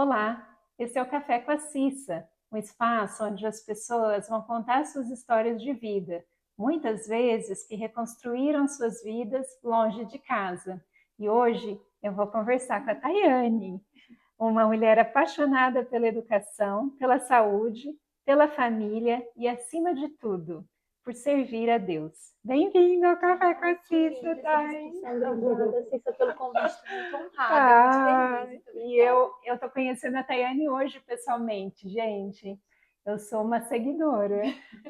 Olá, esse é o Café com a Cissa, um espaço onde as pessoas vão contar suas histórias de vida, muitas vezes que reconstruíram suas vidas longe de casa. E hoje eu vou conversar com a Tayane, uma mulher apaixonada pela educação, pela saúde, pela família e, acima de tudo, por servir a Deus. Bem-vindo ao Café com a Cissa, Thay. Obrigada, Cissa, pelo convite. Estou muito honrada, Ah, muito feliz. Muito e obrigada. eu tô conhecendo a Tayane hoje pessoalmente, gente. Eu sou uma seguidora.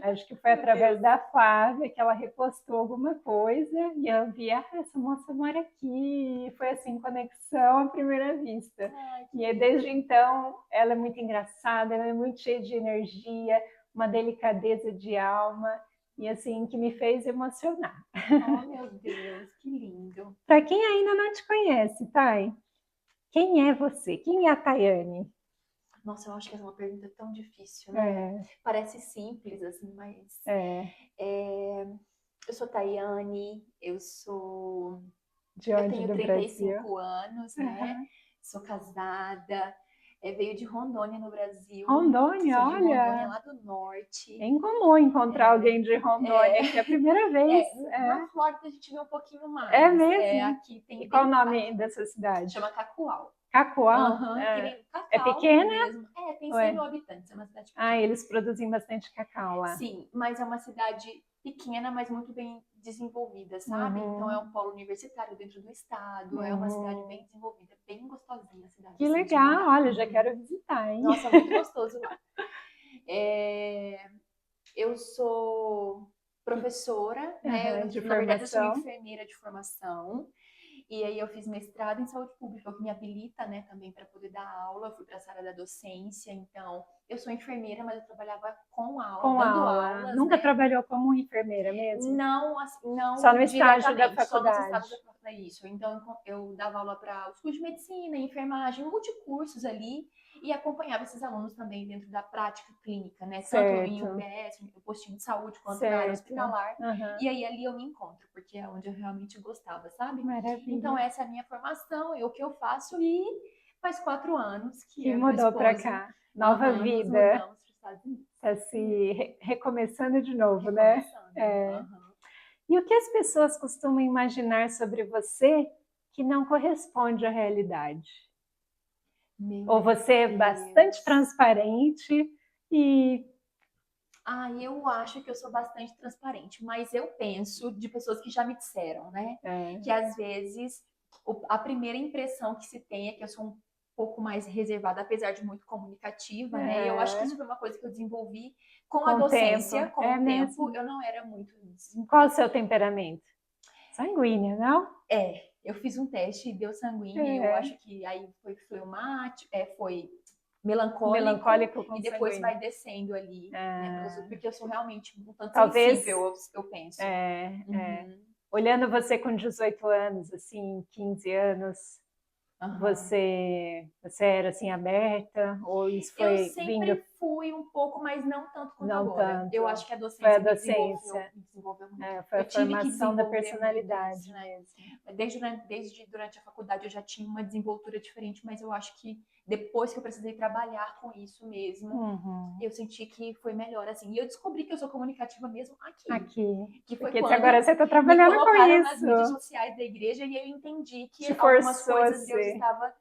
Acho que foi através da Flávia que ela repostou alguma coisa e eu vi, essa moça mora aqui. E foi assim, conexão à primeira vista. E desde então, ela é muito engraçada, ela é muito cheia de energia, uma delicadeza de alma e assim que me fez emocionar. Oh, meu Deus, que lindo. Para quem ainda não te conhece, Thay, quem é você? Quem é a Tayane? Nossa, eu acho que essa é uma pergunta tão difícil, né? Parece simples, assim, mas... Eu sou Tayane, De eu onde tenho do Brasil? 35 anos, né? Sou casada, veio de Rondônia, no Brasil. Rondônia, Sou de Rondônia, olha. lá do norte. É incomum encontrar alguém de Rondônia, que é a primeira vez. Na Flórida a gente vê um pouquinho mais. É mesmo? Aqui tem E qual o bem... nome dessa cidade? Chama Cacoal. Cacoal? Que vem do É cacau pequena? mesmo. Tem 100 mil habitantes, é uma cidade pequena. Eles produzem bastante cacau lá. Sim, mas é uma cidade pequena, mas muito bem desenvolvida, sabe? Então é um polo universitário dentro do estado, é uma cidade bem desenvolvida, bem gostosinha a cidade. Que assim, legal, olha, já quero visitar, hein? Nossa, muito gostoso lá. Eu sou professora, né? De Na verdade, eu sou formação. enfermeira de formação. E aí eu fiz mestrado em saúde pública, o que me habilita, né, também para poder dar aula. Eu fui para essa área da docência, então eu sou enfermeira, mas eu trabalhava com aula, Com dando aula. aulas, Nunca né? trabalhou como enfermeira mesmo? Não, assim, não Só no estágio da diretamente, só nos faculdade. estágios da faculdade, isso. Então eu dava aula para os cursos de medicina, enfermagem, multicursos ali, e acompanhava esses alunos também dentro da prática clínica, né? Tanto em UBS, em postinho de saúde, quanto na área hospitalar. E aí ali eu me encontro, porque é onde eu realmente gostava, sabe? Maravilha. Então essa é a minha formação, é o que eu faço, e faz 4 anos que eu mudou para cá. Nova vida. Nos mudamos para os Estados Unidos. Está se recomeçando de novo, né? E o que as pessoas costumam imaginar sobre você que não corresponde à realidade? Ou você é bastante transparente e... Eu acho que eu sou bastante transparente, mas eu penso de pessoas que já me disseram, né? Que às vezes a primeira impressão que se tem é que eu sou um pouco mais reservada, apesar de muito comunicativa, né? E eu acho que isso foi uma coisa que eu desenvolvi com a docência, com o tempo. Eu não era muito... Qual o seu temperamento? Sanguínea, não? Eu fiz um teste e deu sanguíneo, eu acho que aí foi fleumático, foi melancólico e depois sanguíneo. Vai descendo ali, né? Porque eu sou realmente um tanto sensível, eu penso. Olhando você com 18 anos, assim, 15 anos, você era assim aberta? Ou isso foi eu sempre fui um pouco, mas não tanto quanto agora. Tanto. Eu acho que a docência, foi a docência. me desenvolveu muito. Foi a formação da personalidade isso, né? Desde durante a faculdade eu já tinha uma desenvoltura diferente, mas eu acho que depois que eu precisei trabalhar com isso mesmo, eu senti que foi melhor, assim. E eu descobri que eu sou comunicativa mesmo aqui. Que foi porque quando agora você está trabalhando com isso. Nas mídias sociais da igreja e eu entendi que algumas coisas Deus estava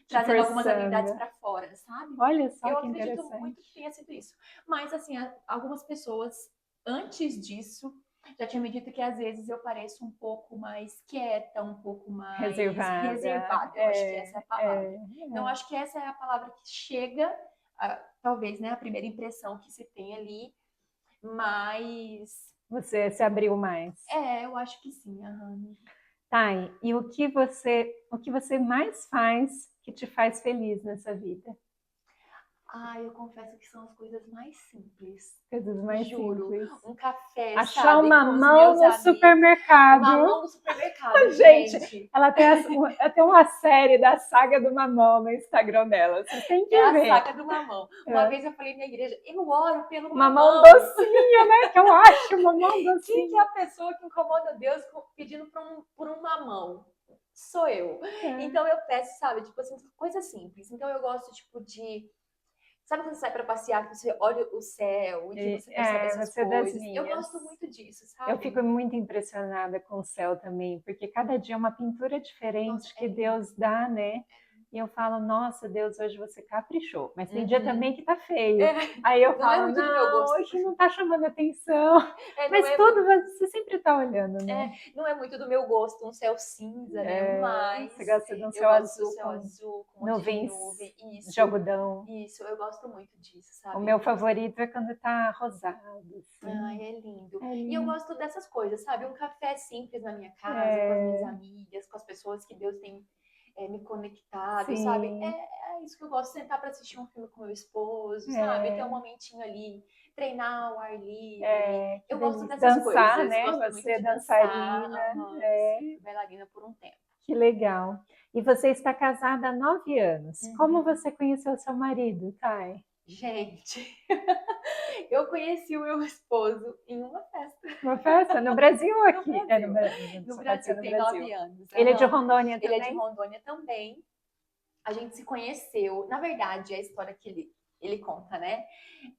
trazendo algumas habilidades para fora, sabe? Olha só, eu que acredito interessante. muito que tenha sido isso. Mas, assim, algumas pessoas, antes disso, já tinham me dito que às vezes eu pareço um pouco mais quieta, um pouco mais reservada. Eu acho que essa é a palavra. Então, acho que essa é a palavra que chega, talvez, né, a primeira impressão que se tem ali, mas... Você se abriu mais. Eu acho que sim. Thay, e o que você mais faz que te faz feliz nessa vida? Eu confesso que são as coisas mais simples. Coisas mais simples. Um café, achar uma mamão no supermercado. Mamão no supermercado, gente. Ela tem uma série da saga do mamão no Instagram dela. Vocês têm que ver. A saga do mamão. Uma vez eu falei na igreja, eu oro pelo mamão docinho, né? Que eu acho mamão docinho. Quem que é a pessoa que incomoda Deus pedindo por um mamão? sou eu. Então eu peço, sabe, tipo assim, coisa simples. Então eu gosto, tipo, de... Sabe quando você sai pra passear, que você olha o céu e que você percebe essas você é das coisas? Eu minhas. gosto muito disso, Eu sabe? fico muito impressionada com o céu também, porque cada dia é uma pintura Nossa, diferente é que lindo. Deus dá, né? E eu falo, nossa, Deus, hoje você caprichou. Mas tem dia Uhum. também que tá feio. É, Aí eu não é falo, muito do meu não, gosto. hoje não tá chamando atenção. É, não Mas é tudo muito, você sempre tá olhando, né? não é muito do meu gosto um céu cinza, né? Mas Você gosta de um eu céu gosto do azul céu com azul, com um monte de nuvens nuvem. de algodão. Isso, eu gosto muito disso, O sabe? meu favorito é quando tá rosado, Ai, assim. é lindo. É E eu lindo. gosto dessas coisas, sabe? Um café simples na minha casa, com as minhas É, amigas, com as pessoas que Deus tem me conectado, sabe? sim. É isso que eu gosto, sentar para assistir um filme com meu esposo, sabe? Ter um É. momentinho ali, treinar ao ar livre. É, que Eu gosto delícia. dessas Dançar, coisas, né? gosto muito Você é de dançar. dançarina. Aham, É, sim, fui bailarina por um tempo. que legal. E você está casada há 9 anos. Como Uhum. você conheceu seu marido, Thay? Gente, eu conheci o meu esposo em uma festa Uma festa? No Brasil ou no aqui? É no Brasil. Brasil. No Só pode ser Brasil, no tem Brasil. 9 anos. Ele é de Aham. Rondônia Ele é de também? Rondônia também. A gente se conheceu. Na verdade, a história que ele conta, né?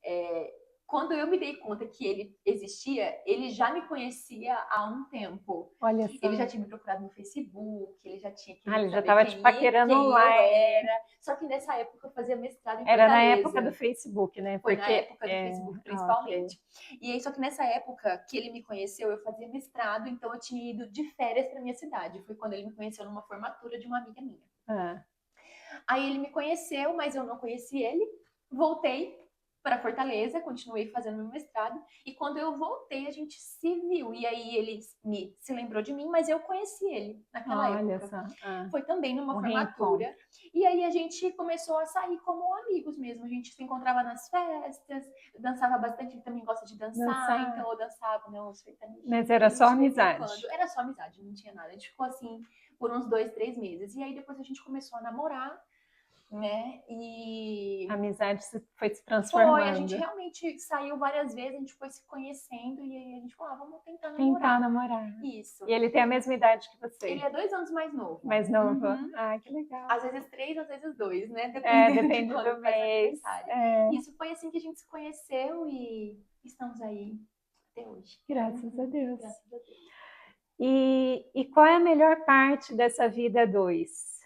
É, quando eu me dei conta que ele existia, ele já me conhecia há um tempo. Olha Ele já só. tinha me procurado no Facebook, ele já tinha Ah, querido ele já saber estava te paquerando quem eu online. era. Só que nessa época eu fazia mestrado em Era na época do Fortaleza. Facebook, né? Foi na Porque. época do Facebook, Ok. principalmente. E aí, só que nessa época que ele me conheceu, eu fazia mestrado, então eu tinha ido de férias para minha cidade. Foi quando ele me conheceu numa formatura de uma amiga minha. Ah, Aí ele me conheceu, mas eu não conheci ele. Voltei para Fortaleza, continuei fazendo meu mestrado. E quando eu voltei, a gente se viu. E aí ele se lembrou de mim, mas eu conheci ele naquela olha época. só. Ah, Foi também numa um formatura. reencontro. E aí a gente começou a sair como amigos mesmo. A gente se encontrava nas festas, dançava bastante, ele também gosta de dançar, Dançar. então eu dançava, né, uns Mas era sertanejinhos só de vez em amizade. quando. Era só amizade, não tinha nada. A gente ficou assim por uns 2, 3 meses. E aí depois a gente começou a namorar, né? A E amizade foi se foi, a gente transformando. realmente saiu várias vezes, a gente foi se conhecendo e aí a gente falou, ah, vamos tentar Tentar namorar. namorar. Isso. E ele tem a mesma idade que Ele você. é 2 anos mais novo. Mais novo. Uhum. Ah, que legal. Às vezes 3, às vezes 2, né? É, Dependendo de depende quando do faz mês. aniversário. É, Isso foi assim que a gente se conheceu e estamos aí até hoje. graças a Deus. Graças a Deus. E qual é a melhor parte dessa vida a dois?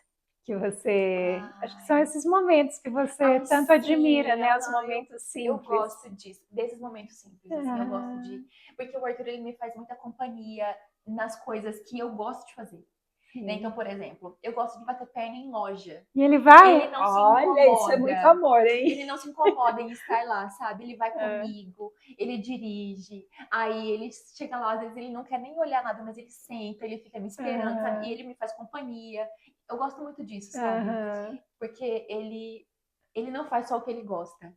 Que você. Acho que são Ai, esses momentos que você ai, tanto admira, sim, né? Os aham, momentos eu simples. gosto disso, desses momentos simples, assim, eu gosto Ah, de... Porque o Arthur, ele me faz muita companhia nas coisas que eu gosto de fazer. Né? Então, sim. por exemplo, eu gosto de bater perna em loja. E ele vai? Ele não se Olha, isso é muito incomoda. amor, hein? Ele não se incomoda em estar lá, sabe? Ele vai Ah, comigo, ele dirige, aí ele chega lá, às vezes ele não quer nem olhar nada, mas ele senta, ele fica me esperando, sabe? E aham, ele me faz companhia. Eu gosto muito disso, sabe? aham. Porque ele não faz só o que ele gosta.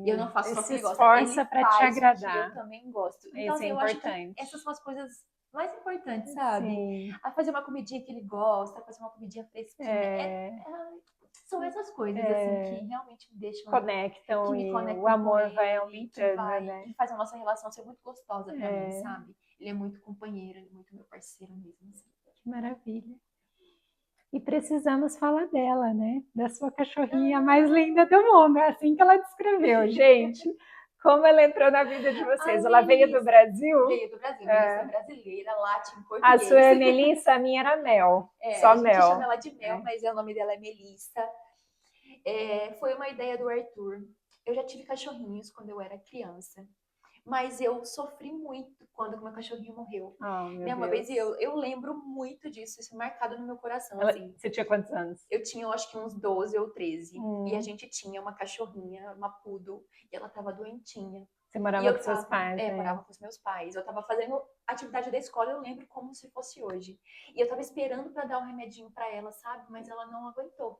Eu não Sim, faço ele só o que se ele gosta, esforça ele para te faz o que eu agradar. também gosto. Então, Isso é assim, eu acho que importante. essas são as coisas mais importantes, sabe? Sim, A fazer uma comidinha que ele gosta, fazer uma comidinha fresquinha. é, São essas coisas, assim, que é, realmente me deixam, que conectam me e o conectam com amor vai ele, aumentando, né? que faz a nossa relação ser muito gostosa pra mim, É, sabe? Ele é muito companheiro, ele é muito meu parceiro mesmo, assim. que maravilha. E precisamos falar dela, né? Da sua cachorrinha mais Ah, linda do mundo. É assim que ela descreveu, gente. Como ela entrou na vida de a vocês. Ela veio do Melissa Brasil? veio do Brasil, Melissa é É. brasileira, late em A sua português. é Melissa, a minha era Mel. É, Só a gente chama Mel. ela de Mel, É. mas o nome dela é Melissa. Foi uma ideia do Arthur. Eu já tive cachorrinhos quando eu era criança, mas eu sofri muito quando o meu cachorrinho morreu. Oh, meu Né, uma vez Deus. eu lembro muito disso, isso é marcado no meu coração, Ela, assim. você tinha quantos anos? Eu tinha, eu acho que uns 12 ou 13, e a Hum, gente tinha uma cachorrinha, uma poodle, e ela tava doentinha. você E morava com eu seus tava, pais, né? morava com os meus pais. Eu tava fazendo atividade da escola, eu lembro como se fosse hoje. E eu tava esperando para dar um remedinho para ela, sabe? Mas ela não aguentou.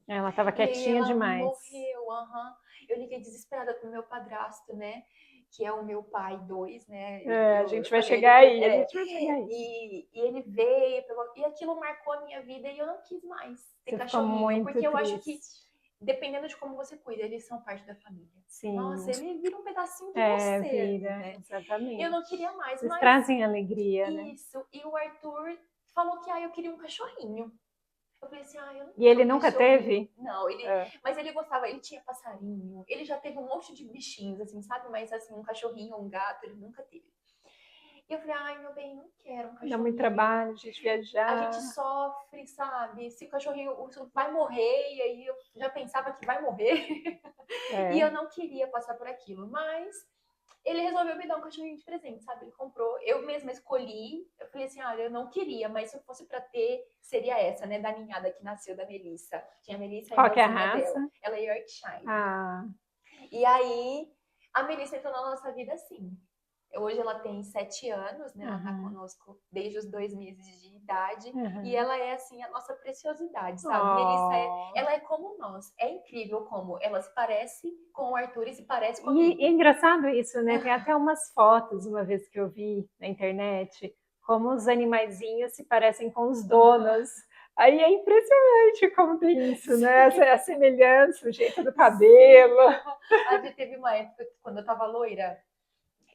Ela estava E aí quietinha ela demais. morreu, aham. Eu liguei desesperada pro meu padrasto, né? Que é o meu pai 2, né? É, a Eu gente vai falei chegar ele que aí, a gente vai chegar aí. e ele veio, e aquilo marcou a minha vida e eu não quis mais ter Você ficou cachorrinho, muito porque eu acho que triste. dependendo de como você cuida, eles são parte da família. Sim, Nossa, ele vira um pedacinho de é, você ali, vira, né? Eu exatamente. não queria mais, Eles mas trazem alegria, né? isso. E o Arthur falou que eu queria um cachorrinho. Eu falei assim, eu não E ele quero um nunca cachorrinho. teve? Não, mas ele gostava, ele tinha passarinho, ele já teve um monte de bichinhos, assim, sabe? Mas assim, um cachorrinho, um gato, ele nunca teve. E eu falei, meu bem, não quero um cachorrinho. Dá muito trabalho, a gente viajar. A gente sofre, sabe? Se o cachorrinho vai morrer, e aí eu já pensava que vai morrer. E eu não queria passar por aquilo, mas ele resolveu me dar um cachorrinho de presente, sabe? Ele comprou, eu mesma escolhi. Eu falei assim, olha, eu não queria, mas se eu fosse pra ter, seria essa, né? Da ninhada que nasceu da Melissa. Tinha a Melissa e a Qual que é a irmãzinha raça? dela. Ela é Yorkshire. Ah. E aí, a Melissa entrou na nossa vida assim. Hoje ela tem 7 anos, né? Ela tá conosco desde os 2 meses de idade. E ela é, assim, a nossa preciosidade, sabe? Melissa, ela é como nós. É incrível como ela se parece com o Arthur e se parece comigo. E é engraçado isso, né? Tem até umas fotos, uma vez que eu vi na internet, como os animaizinhos se parecem com os donos. Aí é impressionante como tem isso, né? A semelhança, o jeito do cabelo. A gente teve uma época, quando eu tava loira,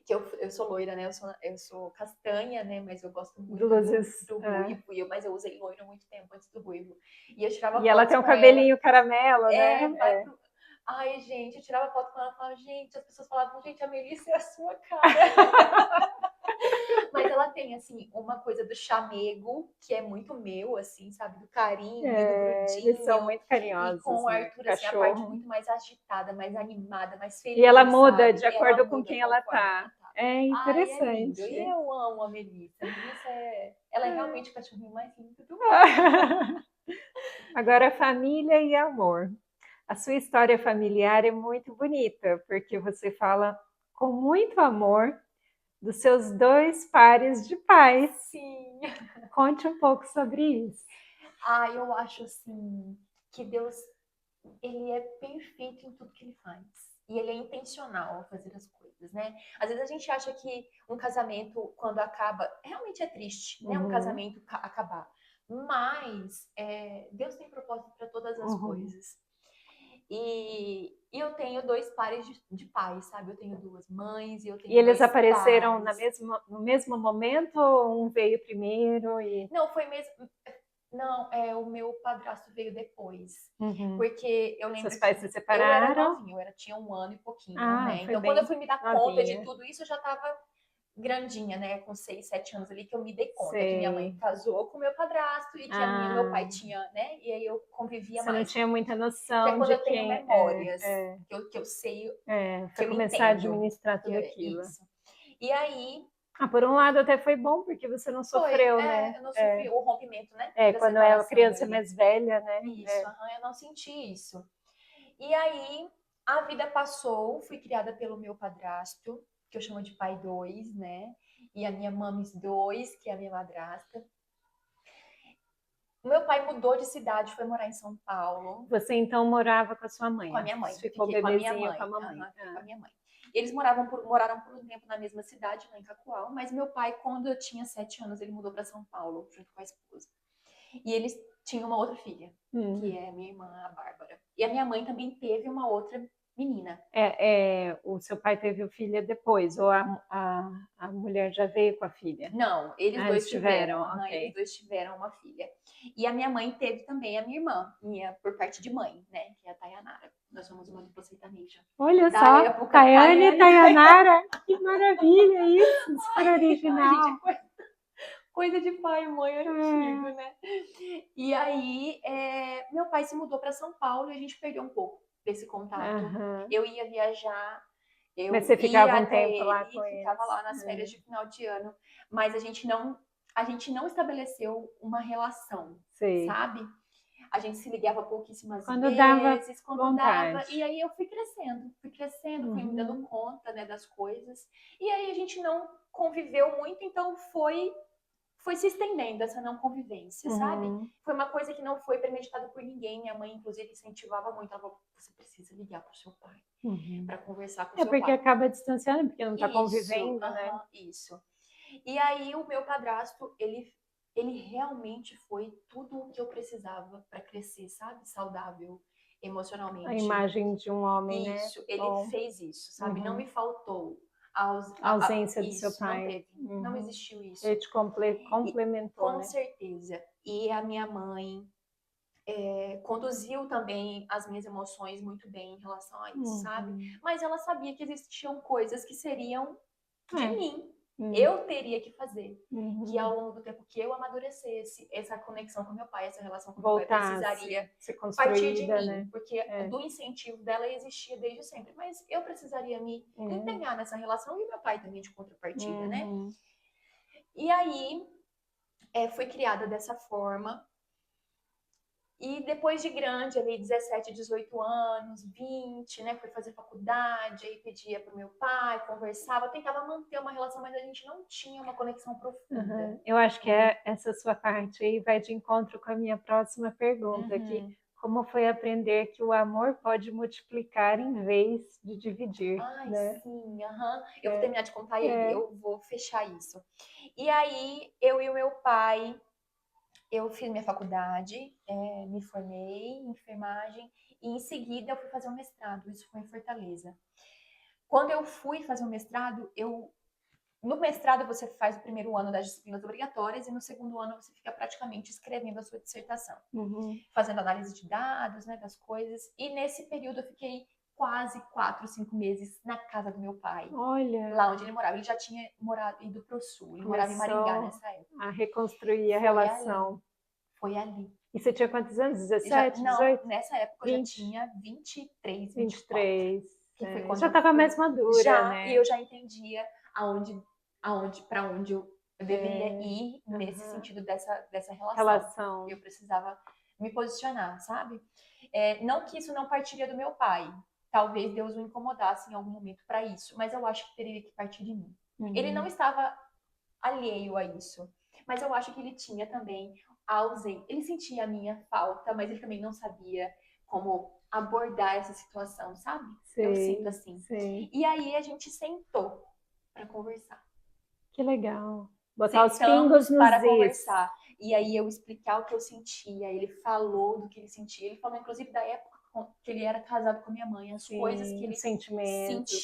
que eu sou loira, né? Eu sou castanha, né? Mas eu gosto muito do ruivo. Mas eu usei loiro muito tempo antes do ruivo. E eu tirava fotos. E ela tem um cabelinho caramelo, né? Ai, gente, eu tirava foto com ela e falava, gente, as pessoas falavam, gente, a Melissa é a sua cara. Mas ela tem, assim, uma coisa do chamego, que é muito meu, assim, sabe? Do carinho, do grudinho. Eles são muito carinhosos. E com o Arthur, assim, a parte muito mais agitada, mais animada, mais feliz. E ela muda, sabe? de acordo com quem ela tá. É interessante. É lindo. E eu amo a Melissa. A Melissa ela é realmente o cachorrinho mais lindo do mundo. Agora, família e amor. A sua história familiar é muito bonita, porque você fala com muito amor dos seus 2 pares de pais. Sim. Conte um pouco sobre isso. Eu acho assim que Deus, ele é perfeito em tudo que ele faz. E ele é intencional ao fazer as coisas, né? Às vezes a gente acha que um casamento, quando acaba, realmente é triste, né? Um casamento acabar. Mas Deus tem propósito para todas as coisas. E eu tenho 2 pares de pais, sabe? Eu tenho 2 mães e eu tenho. E eles apareceram no mesmo momento ou um veio primeiro? Não, foi mesmo. Não, o meu padrasto veio depois. Porque eu lembro Seus pais se separaram? Eu era novinha, tinha 1 ano e pouquinho, né? Então, quando eu fui me dar conta de tudo isso, eu já estava grandinha, né? Com 6, 7 anos ali, que eu me dei conta que minha mãe casou com meu padrasto e que meu pai tinha, né? E aí eu convivia mais. Você não tinha muita noção que é quando de eu tenho memórias, que eu sei, que eu começar a administrar tudo aquilo. Isso. E aí... por um lado até foi bom, porque você não sofreu, né? Eu não sofri o rompimento, né? Quando é a criança mais velha, né? Isso, eu não senti isso. E aí, a vida passou, fui criada pelo meu padrasto, que eu chamo de pai 2, né? E a minha mames 2, que é a minha madrasta. O meu pai mudou de cidade, foi morar em São Paulo. Você então morava com a sua mãe? Com a minha mãe. Ficou bebezinho com a mamãe. Com a minha mãe. Eles moraram por um tempo na mesma cidade, lá em Cacoal, mas meu pai, quando eu tinha 7 anos, ele mudou para São Paulo, junto com a esposa. E eles tinham uma outra filha, que é minha irmã, a Bárbara. E a minha mãe também teve uma outra menina. O seu pai teve filha depois, ou a mulher já veio com a filha? Não, eles dois tiveram. Okay. Eles dois tiveram uma filha. E a minha mãe teve também a minha irmã, por parte de mãe, né? Que é a Tayanara. Nós somos uma dupla sertaneja. Olha só, Tayane e Tayanara. Que maravilha isso, super original. Coisa de pai e mãe antigo, né? E aí, meu pai se mudou para São Paulo e a gente perdeu um pouco desse contato. Eu ia viajar, mas você ficava um tempo lá com ele? Ficava lá nas férias de final de ano, mas a gente não estabeleceu uma relação, sabe? A gente se ligava pouquíssimas vezes, quando dava, e aí eu fui crescendo, fui me dando conta, né, das coisas, e aí a gente não conviveu muito, então foi se estendendo essa não convivência, sabe? Foi uma coisa que não foi premeditada por ninguém. Minha mãe, inclusive, incentivava muito. Ela falou, você precisa ligar pro seu pai para conversar com o seu pai. É porque acaba distanciando, porque não tá convivendo, né? Isso. E aí, o meu padrasto, ele realmente foi tudo o que eu precisava para crescer, sabe? Saudável, emocionalmente. A imagem de um homem, né? Isso, ele fez isso, sabe? Não me faltou A ausência do seu isso, pai. não teve, não existiu isso. Ele te complementou, com né? certeza. E a minha mãe conduziu também as minhas emoções muito bem em relação a isso, sabe? Mas ela sabia que existiam coisas que seriam de mim. Eu teria que fazer. Que ao longo do tempo que eu amadurecesse, essa conexão com meu pai, essa relação com meu pai precisaria partir de mim. Né? Porque do incentivo dela existia desde sempre. Mas eu precisaria me empenhar nessa relação e meu pai também de contrapartida, né? E aí, fui criada dessa forma. E depois de grande, ali 17, 18 anos, 20, né? Fui fazer faculdade, aí pedia pro meu pai, conversava, tentava manter uma relação, mas a gente não tinha uma conexão profunda. Eu acho que essa sua parte aí vai de encontro com a minha próxima pergunta, que como foi aprender que o amor pode multiplicar em vez de dividir? Ai, né? sim, eu vou terminar de contar ele, eu vou fechar isso. E aí, eu e o meu pai... Eu fiz minha faculdade, me formei em enfermagem e em seguida eu fui fazer um mestrado, isso foi em Fortaleza. Quando eu fui fazer o mestrado, no mestrado você faz o primeiro ano das disciplinas obrigatórias e no segundo ano você fica praticamente escrevendo a sua dissertação, fazendo análise de dados, né, das coisas. E nesse período eu fiquei quase 4, 5 meses na casa do meu pai. Olha. Lá onde ele morava. Ele já tinha ido para o sul, ele morava em Maringá nessa época. A reconstruir a relação. Foi ali. E você tinha quantos anos? 17, 18? Não, nessa época 20. Eu já tinha 23, 24. 23. Que foi quando já estava mais madura, né? E eu já entendia para onde eu deveria ir nesse sentido dessa relação. Eu precisava me posicionar, sabe? Não que isso não partiria do meu pai. Talvez Deus o incomodasse em algum momento para isso, mas eu acho que teria que partir de mim. Ele não estava alheio a isso, mas eu acho que ele tinha também ausente. Ele sentia a minha falta, mas ele também não sabia como abordar essa situação, sabe? Eu sinto assim. E aí a gente sentou para conversar. Que legal. Botar os pingos nos para conversar. E aí eu explicar o que eu sentia. Ele falou do que ele sentia. Ele falou, inclusive, da época que ele era casado com minha mãe, as coisas que ele sentia,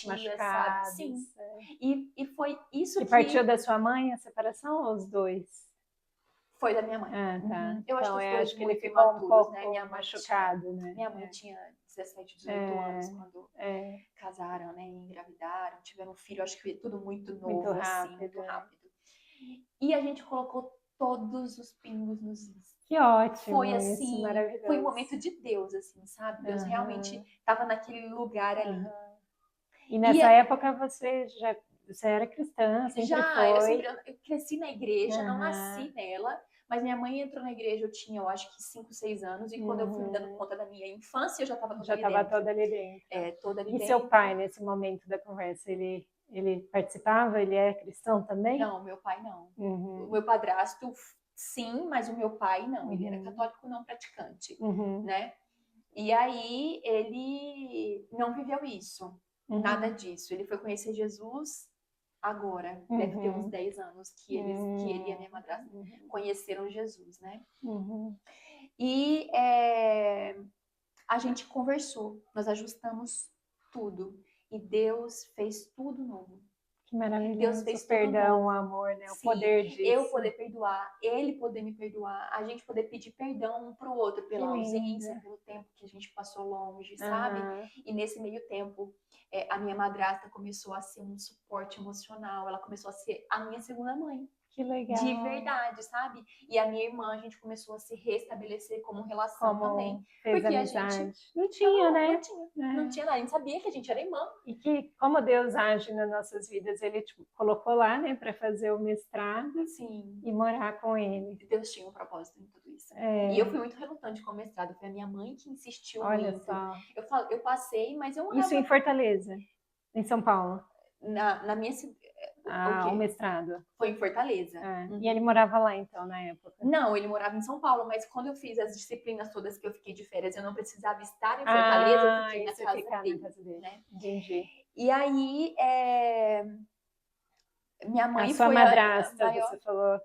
machucados, sabe? Sim. E foi isso que partiu da sua mãe a separação ou os dois? Foi da minha mãe. Tá. Eu então, acho que ele ficou um pouco né? Minha mãe machucado, né? Minha mãe tinha 17, 18 anos quando casaram, né? E engravidaram, tiveram um filho, acho que tudo muito novo, muito rápido, assim, muito rápido. E a gente colocou todos os pingos nos is. Que ótimo, foi assim, maravilhoso. Foi um momento de Deus, assim, sabe? Deus realmente estava naquele lugar ali. E nessa época você era cristã, sempre foi? Eu cresci na igreja, não nasci nela, mas minha mãe entrou na igreja, eu acho que 5, 6 anos, e quando eu fui me dando conta da minha infância, eu já estava toda ali dentro. Toda ali dentro. E seu pai, nesse momento da conversa, ele participava? Ele é cristão também? Não, meu pai não. O meu padrasto, sim, mas o meu pai não. Ele era católico não praticante, né? E aí ele não viveu isso, nada disso. Ele foi conhecer Jesus agora, deve ter uns 10 anos que ele e a minha madrasta conheceram Jesus, né? E a gente conversou, nós ajustamos tudo e Deus fez tudo novo. Que maravilhoso. Deus fez perdão, o amor, né? O poder disso. Eu poder perdoar, ele poder me perdoar, a gente poder pedir perdão um pro outro pela ausência, pelo tempo que a gente passou longe, sabe? E nesse meio tempo, a minha madrasta começou a ser um suporte emocional, ela começou a ser a minha segunda mãe. Que legal. De verdade, sabe? E a minha irmã, a gente começou a se restabelecer como relação também. Fez porque amizade. A gente não tinha, né? Não tinha nada, a gente sabia que a gente era irmã. E que como Deus age nas nossas vidas, ele colocou lá, né, para fazer o mestrado e morar com ele. Deus tinha um propósito em tudo isso. E eu fui muito relutante com o mestrado, foi a minha mãe que insistiu muito. Só. Eu passei, mas eu Isso em Fortaleza, em São Paulo. Na minha o mestrado. Foi em Fortaleza. E ele morava lá, então, na época? Não, ele morava em São Paulo, mas quando eu fiz as disciplinas todas que eu fiquei de férias, eu não precisava estar em Fortaleza, eu fiquei na casa dele. Né? Entendi. E aí, minha mãe foi... A sua madrasta, você falou...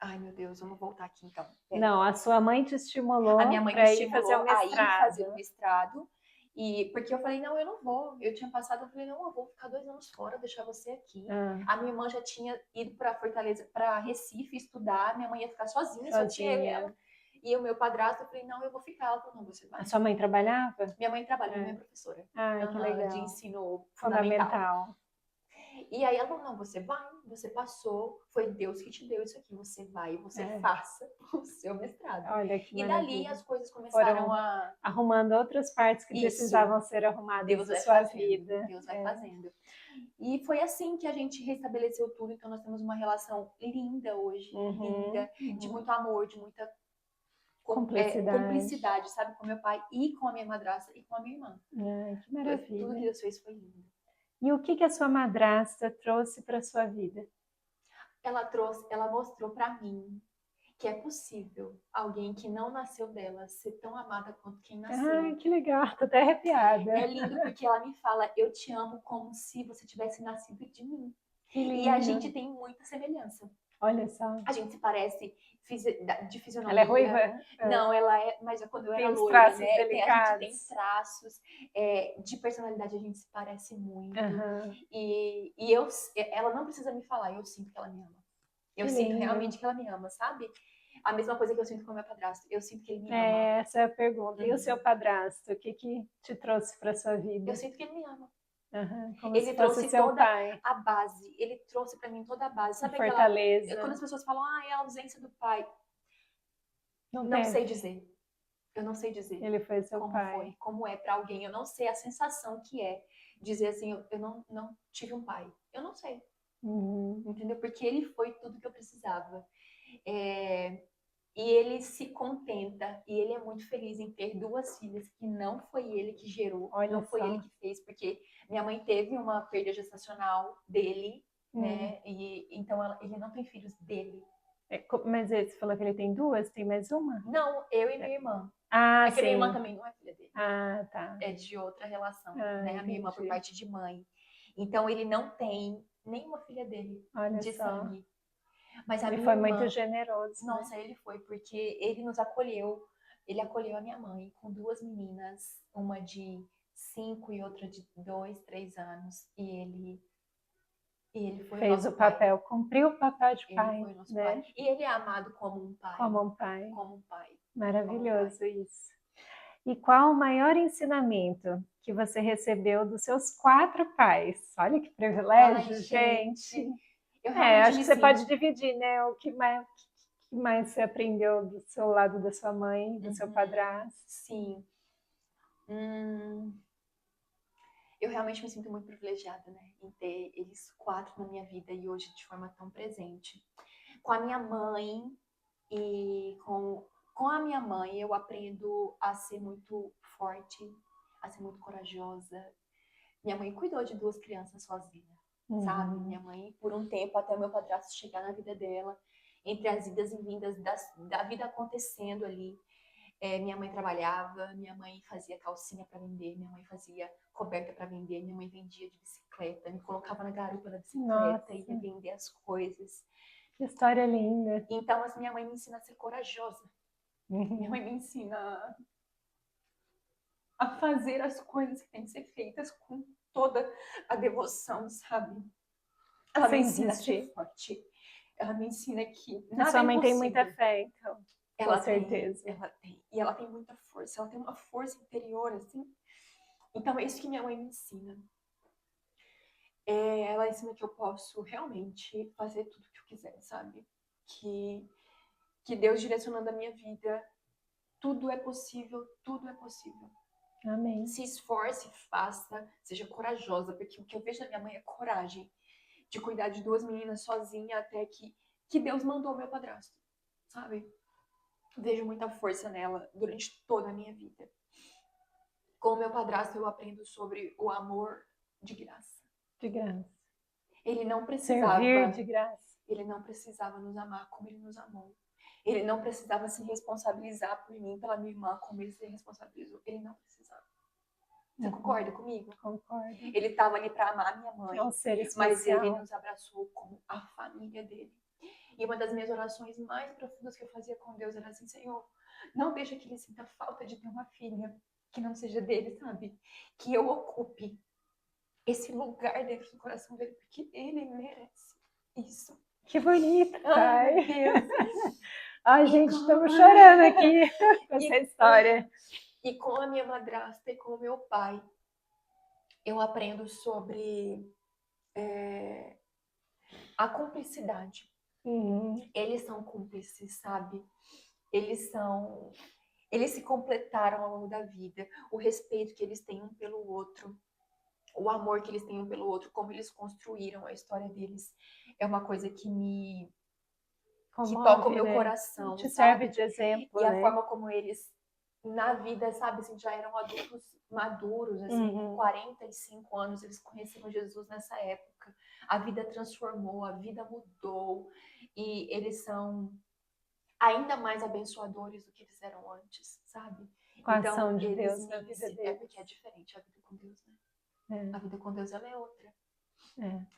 Ai, meu Deus, vamos voltar aqui, então. Não, a sua mãe te estimulou a minha mãe me estimulou a ir fazer o mestrado. E porque eu falei, não, eu não vou. Eu tinha passado, eu falei, não, eu vou ficar 2 anos fora, deixar você aqui. A minha irmã já tinha ido para Fortaleza, para Recife estudar, minha mãe ia ficar sozinha, só tinha eu e ela. E o meu padrasto, eu falei, não, eu vou ficar. Ela falou, não, você vai. A sua mãe trabalhava? Minha mãe trabalha, minha mãe é professora. Que legal. De ensino fundamental. E aí ela falou, não, você vai, você passou, foi Deus que te deu isso aqui, você vai, você faça o seu mestrado. Olha que e maravilha. dali as coisas começaram Foram arrumando outras partes que precisavam ser arrumadas Deus da vai sua fazendo, vida. Deus vai fazendo. E foi assim que a gente restabeleceu tudo, então nós temos uma relação linda hoje, linda, de muito amor, de muita cumplicidade, sabe, com meu pai e com a minha madrasta e com a minha irmã. Que maravilha. Tudo que Deus fez foi lindo. E o que a sua madrasta trouxe para sua vida? Ela mostrou para mim que é possível alguém que não nasceu dela ser tão amada quanto quem nasceu. Que legal, tô até arrepiada. É lindo porque ela me fala, eu te amo como se você tivesse nascido de mim. Que lindo. E a gente tem muita semelhança. Olha só. A gente se parece de fisionomia. Ela é ruiva? Não, ela é, mas quando eu era loira, traços né? delicados. A gente tem traços de personalidade, a gente se parece muito. E ela não precisa me falar, eu sinto que ela me ama. Eu sinto realmente que ela me ama, sabe? A mesma coisa que eu sinto com o meu padrasto. Eu sinto que ele me ama. Essa é a pergunta. E o seu padrasto, o que te trouxe para sua vida? Eu sinto que ele me ama. Como ele se trouxe seu toda pai. a base. Ele trouxe para mim toda a base. Sabe Fortaleza. Quando as pessoas falam, é a ausência do pai. Não sei dizer. Eu não sei dizer. Ele foi seu pai. Foi, como é para alguém. Eu não sei a sensação que é dizer assim, eu não tive um pai. Eu não sei. Entendeu? Porque ele foi tudo que eu precisava. E ele se contenta, e ele é muito feliz em ter 2 filhas que não foi ele que gerou, não foi ele que fez, porque minha mãe teve uma perda gestacional dele, né? E então ele não tem filhos dele. Mas você falou que ele tem 2, tem mais uma? Não, eu e minha irmã. Sim. Minha irmã também não é filha dele. Tá. É de outra relação, né? A minha irmã por parte de mãe. Então ele não tem nenhuma filha dele de sangue. Mas ele foi muito generoso. Nossa, ele foi, porque ele nos acolheu. Ele acolheu a minha mãe com 2 meninas, uma de 5 e outra de 2, 3 anos. E ele foi fez o papel, cumpriu o papel de pai. Ele foi nosso pai. E ele é amado como um pai. Como um pai. Como um pai. Maravilhoso isso. E qual o maior ensinamento que você recebeu dos seus 4 pais? Olha que privilégio, gente. Acho que você pode dividir, né? O que mais você aprendeu do seu lado da sua mãe, do seu padrasto? Sim. Eu realmente me sinto muito privilegiada, né? Em ter eles 4 na minha vida e hoje de forma tão presente. Com a minha mãe e com a minha mãe eu aprendo a ser muito forte, a ser muito corajosa. Minha mãe cuidou de 2 crianças sozinha. Sabe? Minha mãe, por um tempo, até o meu padrasto chegar na vida dela, entre as idas e vindas da vida acontecendo ali, minha mãe trabalhava, minha mãe fazia calcinha para vender, minha mãe fazia coberta para vender, minha mãe vendia de bicicleta, me colocava na garupa da bicicleta e ia vender as coisas. Que história linda. Então, minha mãe me ensina a ser corajosa. Minha mãe me ensina a fazer as coisas que têm que ser feitas com toda a devoção, sabe? Ela me ensina a ser forte. Ela me ensina que nada sua mãe é tem muita fé, então. Com certeza. Ela tem. E ela tem muita força. Ela tem uma força interior, assim. Então, é isso que minha mãe me ensina. Ela ensina que eu posso realmente fazer tudo que eu quiser, sabe? Que Deus direcionando a minha vida, tudo é possível, tudo é possível. Amém. Se esforce, faça, seja corajosa, porque o que eu vejo da minha mãe é coragem de cuidar de 2 meninas sozinha até que Deus mandou o meu padrasto, sabe? Vejo muita força nela durante toda a minha vida. Com o meu padrasto eu aprendo sobre o amor de graça. De graça. Ele não precisava. Servir de graça. Ele não precisava nos amar como ele nos amou. Ele não precisava se responsabilizar por mim, pela minha irmã, como ele se responsabilizou. Ele não precisava. Você concorda comigo? Concordo. Ele estava ali para amar minha mãe, é um ser especial. Mas ele nos abraçou como a família dele. E uma das minhas orações mais profundas que eu fazia com Deus era assim: Senhor, não deixa que ele sinta falta de ter uma filha. que não seja dele, sabe? Que eu ocupe esse lugar dentro do coração dele, porque ele merece isso. Que bonito, ai, meu Deus. Ai, gente, estamos chorando aqui com essa história. E com a minha madrasta e com o meu pai, eu aprendo sobre a cumplicidade. Eles são cúmplices, sabe? Eles se completaram ao longo da vida. O respeito que eles têm um pelo outro, o amor que eles têm um pelo outro, como eles construíram a história deles, é uma coisa que toca o meu coração, te sabe? Serve de exemplo, e a forma como eles na vida, sabe, assim, já eram adultos maduros, assim, com 45 anos, eles conheceram Jesus nessa época. A vida transformou, a vida mudou, e eles são ainda mais abençoadores do que eles eram antes, sabe? Com a ação de Deus na vida deles. É porque é diferente a vida com Deus, né? A vida com Deus, ela é outra.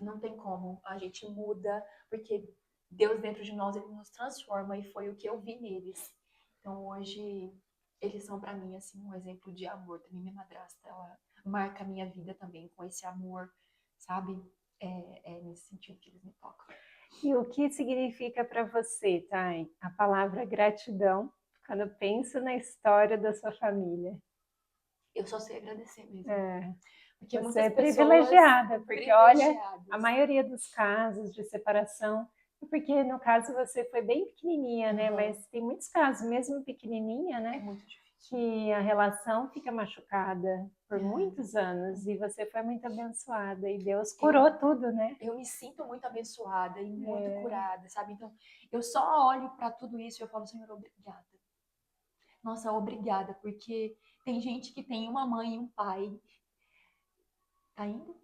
Não tem como, a gente muda, porque Deus dentro de nós, ele nos transforma, e foi o que eu vi neles. Então hoje eles são para mim assim um exemplo de amor. Também minha madrasta, ela marca a minha vida também com esse amor, sabe? É nesse sentido que eles me tocam. E o que significa para você, Thay, a palavra gratidão quando penso na história da sua família? Eu só sei agradecer mesmo. Porque você é privilegiada, porque olha, a maioria dos casos de separação, porque no caso você foi bem pequenininha, né? Mas tem muitos casos, mesmo pequenininha, né? É muito difícil. Que a relação fica machucada por muitos anos, e você foi muito abençoada, e Deus curou tudo, né? Eu me sinto muito abençoada e muito curada, sabe? Então, eu só olho para tudo isso e eu falo, Senhor, obrigada. Nossa, obrigada, porque tem gente que tem uma mãe e um pai. Tá indo?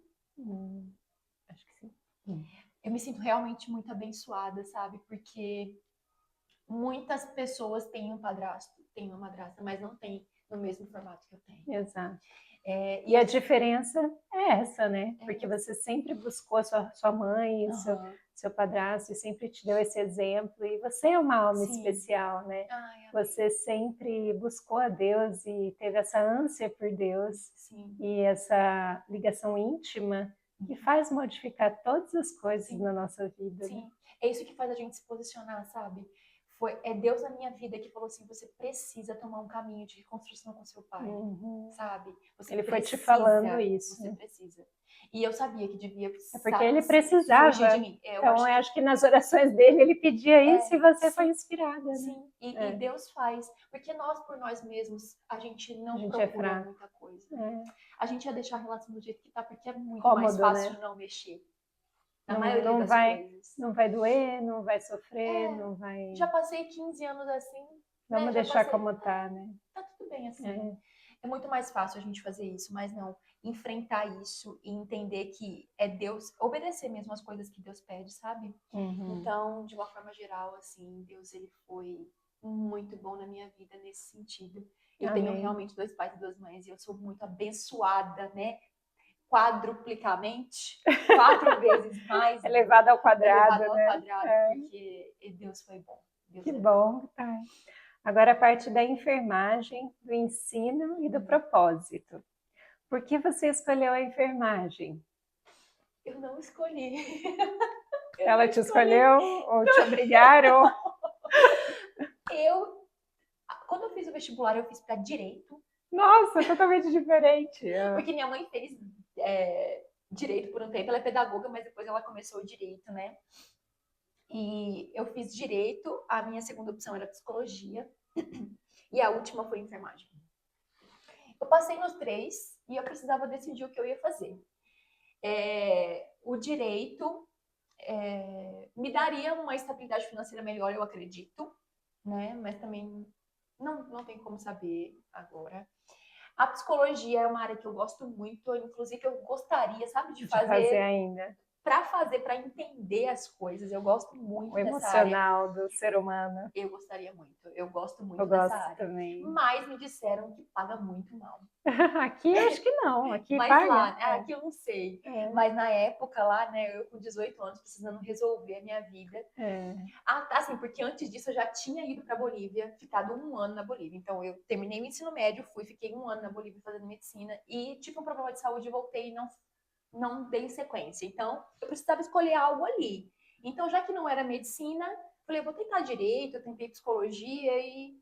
Acho que sim. Eu me sinto realmente muito abençoada, sabe? Porque muitas pessoas têm um padrasto, têm uma madrasta, mas não tem no mesmo formato que eu tenho. Exato. E a diferença é essa, né? Porque você sempre buscou a sua mãe, o seu padrasto, e sempre te deu esse exemplo, e você é uma alma especial, né? Você sempre buscou a Deus e teve essa ânsia por Deus. E essa ligação íntima que faz modificar todas as coisas na nossa vida. Sim, né? É isso que faz a gente se posicionar, sabe? É Deus na minha vida que falou assim, você precisa tomar um caminho de reconstrução com seu pai, sabe? Ele foi te falando isso. Você precisa. E eu sabia que devia porque ele precisava. surgir de mim. Eu acho que nas orações dele ele pedia isso, e você foi inspirada. Sim, né? E Deus faz. Porque nós, por nós mesmos, a gente não procura muita coisa. A gente ia deixar a relação do jeito que tá, porque é muito mais fácil, né? Não mexer. Na maioria das coisas. Não vai doer, não vai sofrer, não vai... Já passei 15 anos assim. Vamos deixar como tá, né? Tá tudo bem assim. É muito mais fácil a gente fazer isso, mas não. Enfrentar isso e entender que é Deus, obedecer mesmo as coisas que Deus pede, sabe? Então, de uma forma geral, assim, Deus, ele foi muito bom na minha vida nesse sentido. Eu tenho realmente 2 pais e 2 mães, e eu sou muito abençoada, né? Quadruplicamente, 4 vezes mais. Elevado ao quadrado, porque Deus foi bom. Deus que bom, tá. Agora a parte da enfermagem, do ensino e do propósito. Por que você escolheu a enfermagem? Eu não escolhi. Ela te escolheu ou te obrigaram? Quando eu fiz o vestibular, eu fiz para direito. Nossa, totalmente diferente. Porque minha mãe fez direito por um tempo, ela é pedagoga, mas depois ela começou o direito, né? E eu fiz direito, a minha segunda opção era psicologia, e a última foi enfermagem. Eu passei nos 3 e eu precisava decidir o que eu ia fazer. O direito me daria uma estabilidade financeira melhor, eu acredito, né? Mas também não tem como saber agora. A psicologia é uma área que eu gosto muito, inclusive eu gostaria, sabe, de fazer ainda. para fazer, para entender as coisas. Eu gosto muito dessa área. O emocional do ser humano. Eu gostaria muito. Eu gosto muito eu dessa gosto área. Também. Mas me disseram que paga muito mal. Aqui eu acho que não. Aqui mas paga. lá, aqui eu não sei. Mas na época lá, né, eu com 18 anos precisando resolver a minha vida. Assim, porque antes disso eu já tinha ido para Bolívia, ficado 1 ano na Bolívia. Então eu terminei o ensino médio, fiquei 1 ano na Bolívia fazendo medicina e tive um problema de saúde, voltei e não dei sequência. Então eu precisava escolher algo ali. Então já que não era medicina, falei, vou tentar direito, eu tentei psicologia e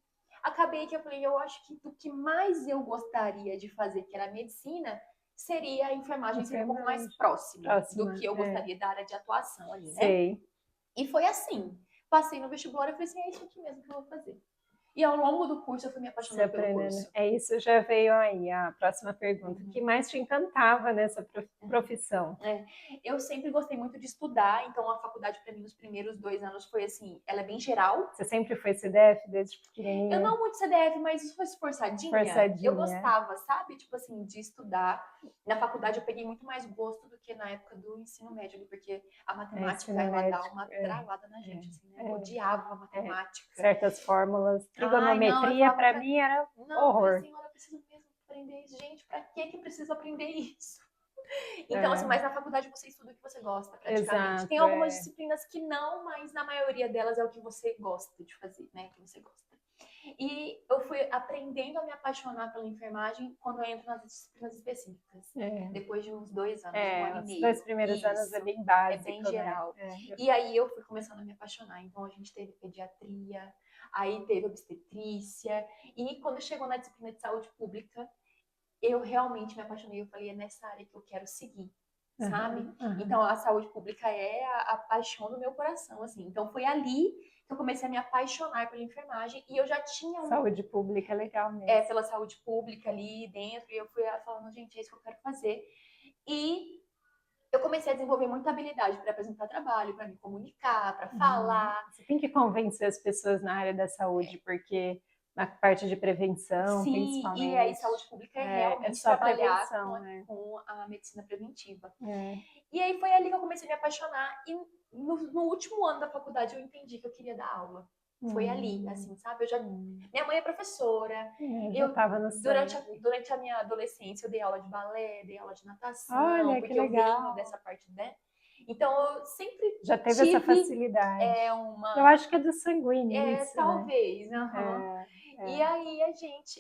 acabei que eu falei, eu acho que do que mais eu gostaria de fazer, que era medicina, seria a enfermagem, seria um pouco mais próxima do que eu gostaria da área de atuação ali, né? Sei. E foi assim. Passei no vestibular e falei assim, é isso aqui mesmo que eu vou fazer. E ao longo do curso eu fui me apaixonando pelo curso. É isso, já veio aí a próxima pergunta. O que mais te encantava nessa profissão? Eu sempre gostei muito de estudar, então a faculdade para mim nos primeiros 2 anos foi assim, ela é bem geral. Você sempre foi CDF desde pequenininha? Eu não muito CDF, mas foi esforçadinha. Eu gostava, sabe? Tipo assim, de estudar. Na faculdade eu peguei muito mais gosto do que na época do ensino médio, porque a matemática ela dá uma travada na gente, assim, né? Eu odiava a matemática. Certas fórmulas, trigonometria para mim era horror. Não, senhora, eu preciso mesmo aprender isso. Gente, pra que preciso aprender isso? Então, assim, mas na faculdade você estuda o que você gosta, praticamente. Exato, tem algumas disciplinas que não, mas na maioria delas é o que você gosta de fazer, né? Que você gosta. E eu fui aprendendo a me apaixonar pela enfermagem quando eu entro nas disciplinas específicas. Depois de uns 2 anos, 1 ano e meio. Os 2 primeiros anos é bem básico, é bem geral. E aí eu fui começando a me apaixonar. Então a gente teve pediatria, aí teve obstetrícia. E quando chegou na disciplina de saúde pública, eu realmente me apaixonei. Eu falei, é nessa área que eu quero seguir, sabe? Então a saúde pública é a paixão do meu coração, assim. Então foi ali que eu comecei a me apaixonar pela enfermagem e eu já tinha Saúde pública é legal mesmo. Pela saúde pública ali dentro, e eu fui falando, gente, é isso que eu quero fazer. E eu comecei a desenvolver muita habilidade para apresentar trabalho, para me comunicar, para falar. Você tem que convencer as pessoas na área da saúde, porque na parte de prevenção, principalmente. E aí saúde pública é realmente trabalhar com a medicina preventiva. E aí foi ali que eu comecei a me apaixonar e no último ano da faculdade eu entendi que eu queria dar aula. Foi ali, assim, sabe? Minha mãe é professora. Eu tava no durante a minha adolescência eu dei aula de balé, dei aula de natação, Olha, porque eu venho dessa parte, né? Então eu sempre já teve essa facilidade. Eu acho que é do sanguíneo isso, talvez, E aí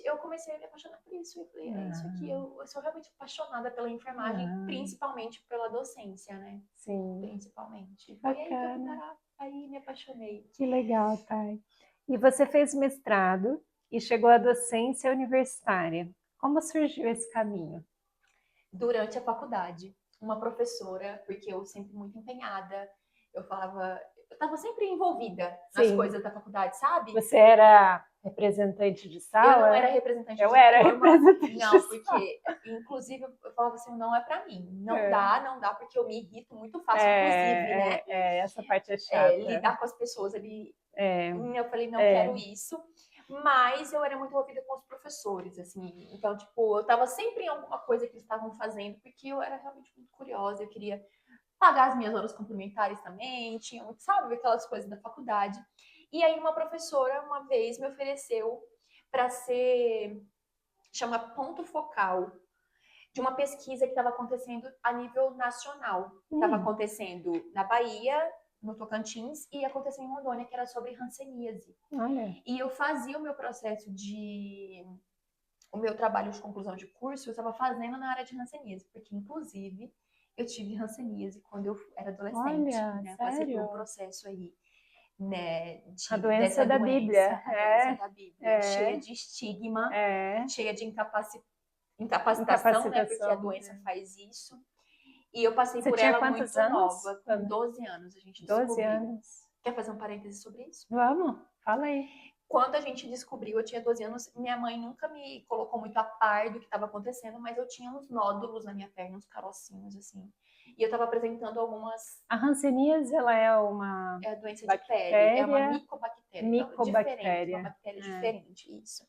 eu comecei a me apaixonar por isso. Eu falei, é isso aqui, eu sou realmente apaixonada pela enfermagem, principalmente pela docência, né? Sim. Principalmente. Foi aí que eu fui parar, aí me apaixonei. Que legal, Thay. E você fez mestrado e chegou à docência universitária. Como surgiu esse caminho? Durante a faculdade, uma professora, porque eu sempre muito empenhada, eu estava sempre envolvida nas coisas da faculdade, sabe? Você era representante de sala? Eu não era representante de turma. Representante não, porque, inclusive, eu falava assim, não é pra mim. Não dá, porque eu me irrito muito fácil, inclusive, né? Essa parte é chata. Lidar com as pessoas ali. Eu falei, não quero isso. Mas eu era muito envolvida com os professores, assim. Então, tipo, eu tava sempre em alguma coisa que eles estavam fazendo, porque eu era realmente muito curiosa, eu queria pagar as minhas horas complementares também, tinha, sabe, aquelas coisas da faculdade. E aí uma professora, uma vez, me ofereceu para chama ponto focal, de uma pesquisa que estava acontecendo a nível nacional. Estava acontecendo na Bahia, no Tocantins, e acontecendo em Rondônia, que era sobre hanseníase. E eu fazia o meu processo o meu trabalho de conclusão de curso, eu estava fazendo na área de hanseníase, porque, inclusive, eu tive hanseníase quando eu era adolescente. Olha, Eu passei por um processo aí, né, a doença da Bíblia. A doença da Bíblia, cheia de estigma, cheia de incapacitação, né, porque a doença faz isso. E eu passei por ela muito nova, com 12 anos a gente descobriu. 12 anos. Quer fazer um parêntese sobre isso? Vamos, fala aí. Quando a gente descobriu, eu tinha 12 anos, minha mãe nunca me colocou muito a par do que estava acontecendo, mas eu tinha uns nódulos na minha perna, uns carocinhos, assim. E eu estava apresentando algumas... A hanseníase, ela é uma... É a doença de pele, é uma micobactéria. Micobactéria. Uma bactéria diferente, isso.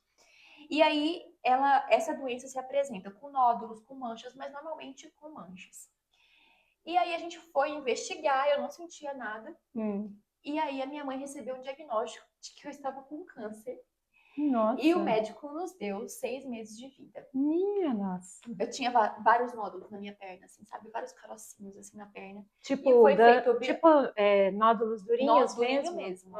E aí, essa doença se apresenta com nódulos, com manchas, mas normalmente com manchas. E aí a gente foi investigar, eu não sentia nada. E aí a minha mãe recebeu um diagnóstico de que eu estava com câncer. Nossa. E o médico nos deu 6 meses de vida. Minha nossa. Eu tinha vários nódulos na minha perna, assim, sabe? Vários carocinhos, assim, na perna. Tipo, e foi feito nódulos durinhos durinho mesmo?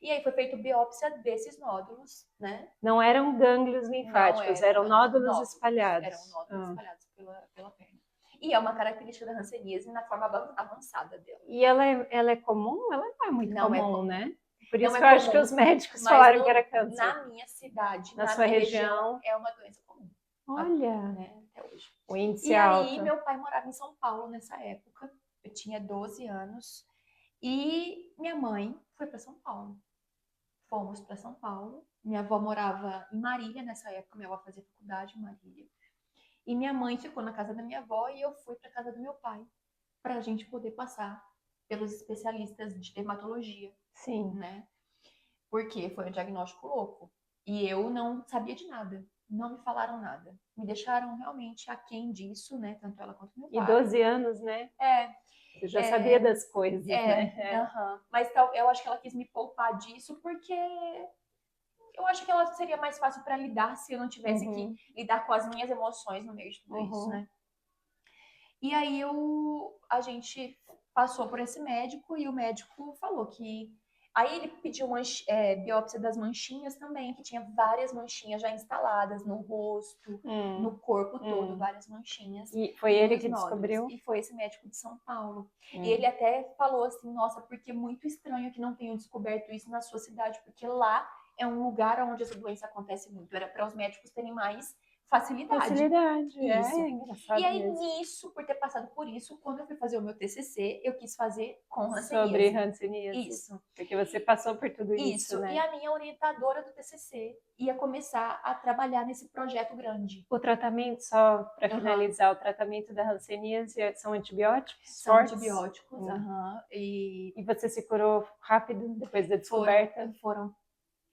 E aí foi feito biópsia desses nódulos, né? Não eram gânglios linfáticos, eram nódulos espalhados. Eram nódulos espalhados pela perna. E é uma característica da hanseníase na forma avançada dela. E ela é comum? Ela não é muito comum, né? Por isso não que eu acho que os médicos falaram que era câncer. Na minha cidade, na sua minha região, é uma doença comum. Olha, né, até hoje. O índice e alto. aí, meu pai morava em São Paulo nessa época. Eu tinha 12 anos. E minha mãe foi para São Paulo. Fomos para São Paulo. Minha avó morava em Marília nessa época. Minha avó fazia faculdade em Marília. E minha mãe ficou na casa da minha avó e eu fui para casa do meu pai para a gente poder passar pelos especialistas de dermatologia. Sim. Né? Porque foi um diagnóstico louco. E eu não sabia de nada. Não me falaram nada. Me deixaram realmente aquém disso, né? Tanto ela quanto meu pai. E 12 anos, né? Você já sabia das coisas, né? Mas eu acho que ela quis me poupar disso porque eu acho que ela seria mais fácil para lidar se eu não tivesse que lidar com as minhas emoções no meio de tudo isso, né? E aí a gente passou por esse médico e o médico falou que... Aí ele pediu biópsia das manchinhas também, que tinha várias manchinhas já instaladas no rosto, no corpo todo, várias manchinhas. E foi ele que descobriu? E foi esse médico de São Paulo. E ele até falou assim, nossa, porque é muito estranho que não tenham descoberto isso na sua cidade, porque lá é um lugar onde essa doença acontece muito. Era para os médicos terem mais facilidade. Isso. Engraçado e aí, mesmo. nisso, por ter passado por isso, quando eu fui fazer o meu TCC, eu quis fazer com hanseníase. Sobre hanseníase. Isso. Porque você passou por tudo isso, né? E a minha orientadora do TCC ia começar a trabalhar nesse projeto grande. O tratamento, só para finalizar, o tratamento da hanseníase são antibióticos? São antibióticos, E você se curou rápido depois da descoberta? Foram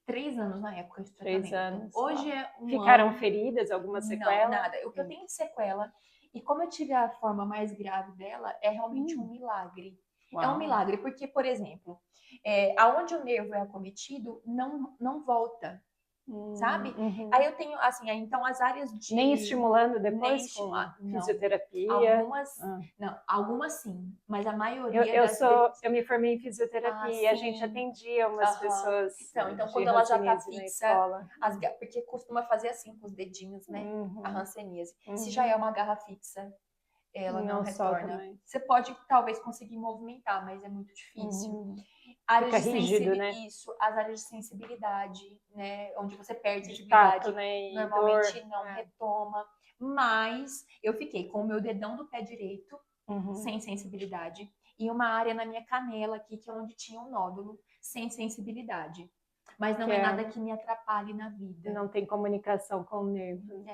3 anos na época de 3 anos. Hoje é Ficaram feridas, alguma sequela? Não, nada. O que eu tenho de sequela, e como eu tive a forma mais grave dela, é realmente um milagre. Uau. É um milagre, porque, por exemplo, aonde o nervo é acometido, não volta. Sabe? Aí eu tenho, assim, então as áreas de... Nem estimulando depois com fisioterapia? Algumas sim, mas a maioria eu me formei em fisioterapia e a gente atendia umas pessoas então quando ela já tá fixa, porque costuma fazer assim com os dedinhos, né? A hanseníase. Se já é uma garra fixa, ela não retorna. Você pode talvez conseguir movimentar, mas é muito difícil. Fica rígido, né? Isso, as áreas de sensibilidade, né? Onde você perde sensibilidade, tato, né? Normalmente não retoma. Mas eu fiquei com o meu dedão do pé direito, sem sensibilidade, e uma área na minha canela aqui, que é onde tinha um nódulo, sem sensibilidade. Mas não é nada que me atrapalhe na vida. Não tem comunicação com o nervo.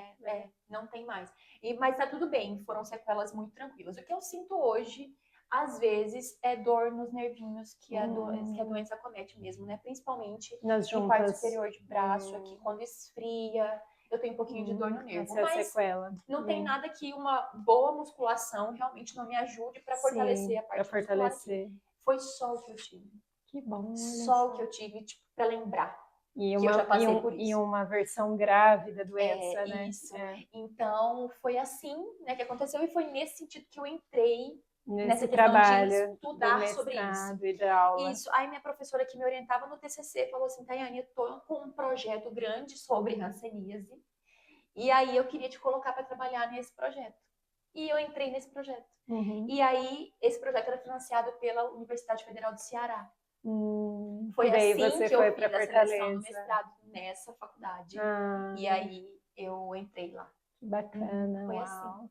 Não tem mais. Mas tá tudo bem, foram sequelas muito tranquilas. O que eu sinto hoje, às vezes, é dor nos nervinhos que a doença acomete mesmo, né? Principalmente no parte superior de braço, aqui, quando esfria, eu tenho um pouquinho de dor no nervo. Mas sequela. Não tem nada que uma boa musculação realmente não me ajude para fortalecer a parte muscular. Foi só o que eu tive. Que bom. Só o que eu tive, tipo, para lembrar. Que eu já passei por isso. E uma versão grave da doença, né? Isso. Então, foi assim, né, que aconteceu, e foi nesse sentido que eu entrei nessa trabalho de estudar sobre isso. E da aula. Isso. Aí minha professora que me orientava no TCC falou assim, Tayane, eu tô com um projeto grande sobre hanseníase, e aí eu queria te colocar para trabalhar nesse projeto. E eu entrei nesse projeto. E aí, esse projeto era financiado pela Universidade Federal do Ceará. Foi assim que eu fiz a seleção do mestrado nessa faculdade. E aí eu entrei lá. Bacana. Foi assim.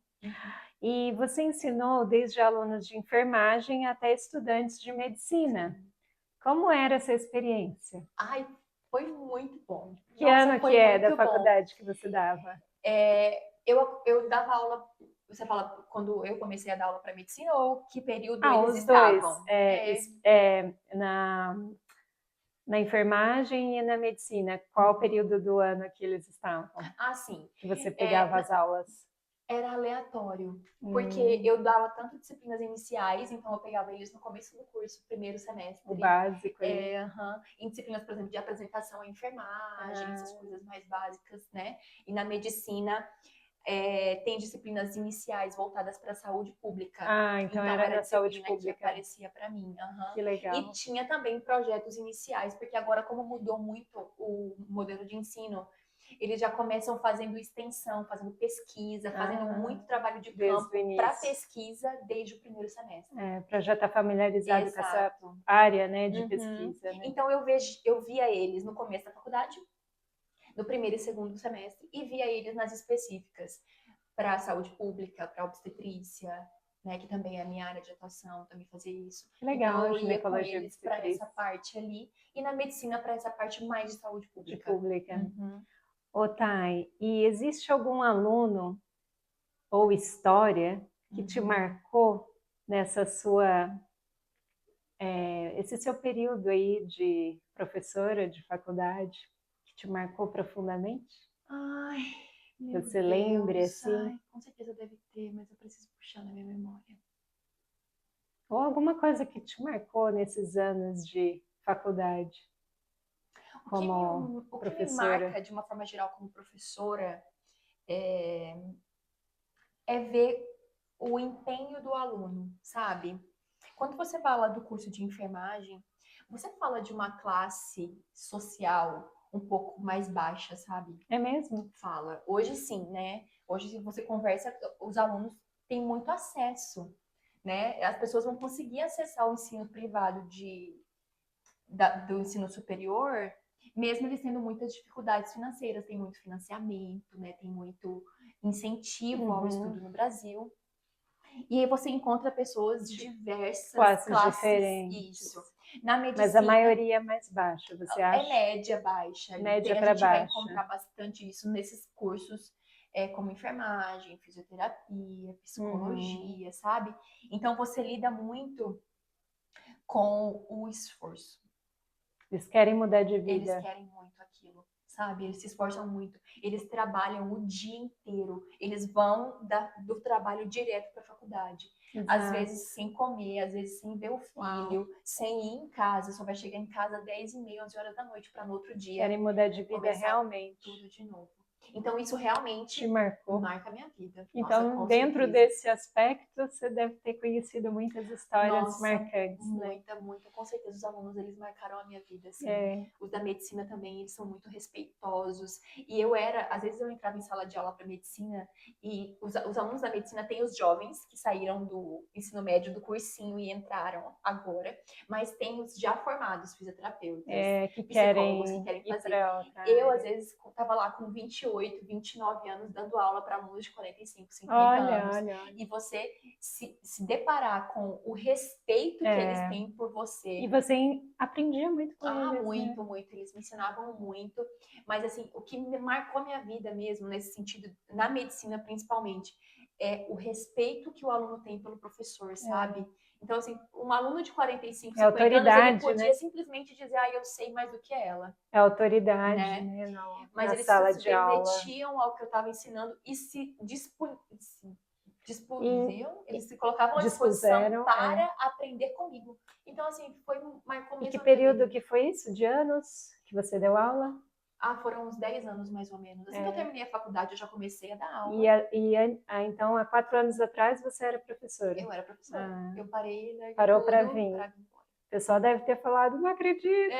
E você ensinou desde alunos de enfermagem até estudantes de medicina. Como era essa experiência? Ai, foi muito bom. Que ano que é da faculdade que você dava? Eu dava aula... Você fala quando eu comecei a dar aula para medicina ou que período eles estavam? Na enfermagem e na medicina. Qual o período do ano que eles estavam? Sim. Que você pegava as aulas? Era aleatório, porque eu dava tanto disciplinas iniciais, então eu pegava eles no começo do curso, primeiro semestre. O básico. Em disciplinas, por exemplo, de apresentação à enfermagem, essas coisas mais básicas, né? E na medicina, tem disciplinas iniciais voltadas para a saúde pública. Então era na saúde pública. Que aparecia para mim. Que legal. E tinha também projetos iniciais, porque agora, como mudou muito o modelo de ensino, eles já começam fazendo extensão, fazendo pesquisa, fazendo muito trabalho de campo para pesquisa desde o primeiro semestre. Para já estar familiarizado com essa área, né, de pesquisa. Né? Então eu via eles no começo da faculdade, no primeiro e segundo semestre, e via eles nas específicas para a saúde pública, para a obstetrícia, né, que também é a minha área de atuação, também fazia isso. Legal, então, eu ia com eles para essa parte ali, e na medicina para essa parte mais de saúde pública. Ô, Thay, e existe algum aluno ou história que te marcou nessa esse seu período aí de professora de faculdade, que te marcou profundamente? Ai, meu Você lembre, assim? Ai, com certeza deve ter, mas eu preciso puxar na minha memória. Ou alguma coisa que te marcou nesses anos de faculdade? O que me marca, de uma forma geral, como professora, é ver o empenho do aluno, sabe? Quando você fala do curso de enfermagem, você fala de uma classe social um pouco mais baixa, sabe? É mesmo? Fala. Hoje sim, né? Hoje, se você conversa, os alunos têm muito acesso, né? As pessoas vão conseguir acessar o ensino privado do ensino superior, mesmo eles tendo muitas dificuldades financeiras, tem muito financiamento, né? Tem muito incentivo ao estudo no Brasil. E aí você encontra pessoas de diversas classes diferentes. Isso. Na medicina, mas a maioria é mais baixa, você acha? É média baixa. Média para baixa. A gente vai encontrar bastante isso nesses cursos, como enfermagem, fisioterapia, psicologia, sabe? Então você lida muito com o esforço. Eles querem mudar de vida. Eles querem muito aquilo, sabe? Eles se esforçam muito. Eles trabalham o dia inteiro. Eles vão do trabalho direto para a faculdade. Exato. Às vezes sem comer, às vezes sem ver o filho, sem ir em casa. Só vai chegar em casa às 10h30, 11 horas da noite para no outro dia. Querem mudar de vida realmente. Tudo de novo. Então, isso realmente marca a minha vida. Então, Nossa, dentro desse aspecto, você deve ter conhecido muitas histórias marcantes. Muita. Com certeza, os alunos, eles marcaram a minha vida. Assim. Os da medicina também, eles são muito respeitosos. E às vezes eu entrava em sala de aula para medicina e os alunos da medicina têm os jovens que saíram do ensino médio, do cursinho e entraram agora. Mas tem os já formados fisioterapeutas, que psicólogos que querem fazer. Eu, às vezes, estava lá com 28, 29 anos dando aula para alunos de 45, 50 anos. Olha. E você se deparar com o respeito que eles têm por você. E você aprendia muito com eles. Muito. Eles me ensinavam muito. Mas, assim, o que me marcou a minha vida mesmo, nesse sentido, na medicina principalmente, é o respeito que o aluno tem pelo professor, sabe? Então, assim, um aluno de 45, 50 anos, ele podia simplesmente dizer, eu sei mais do que ela. É autoridade, né? Mas eles se submetiam ao que eu estava ensinando e se dispuseram, eles se colocavam à disposição para aprender comigo. Então, assim, marcou mesmo. E que período que foi isso? De anos que você deu aula? Foram uns 10 anos, mais ou menos. Assim que eu terminei a faculdade, eu já comecei a dar aula. Então, há 4 anos atrás, você era professora? Eu era professora. Eu parei, né? Parou para vir. O pessoal deve ter falado, não acredito,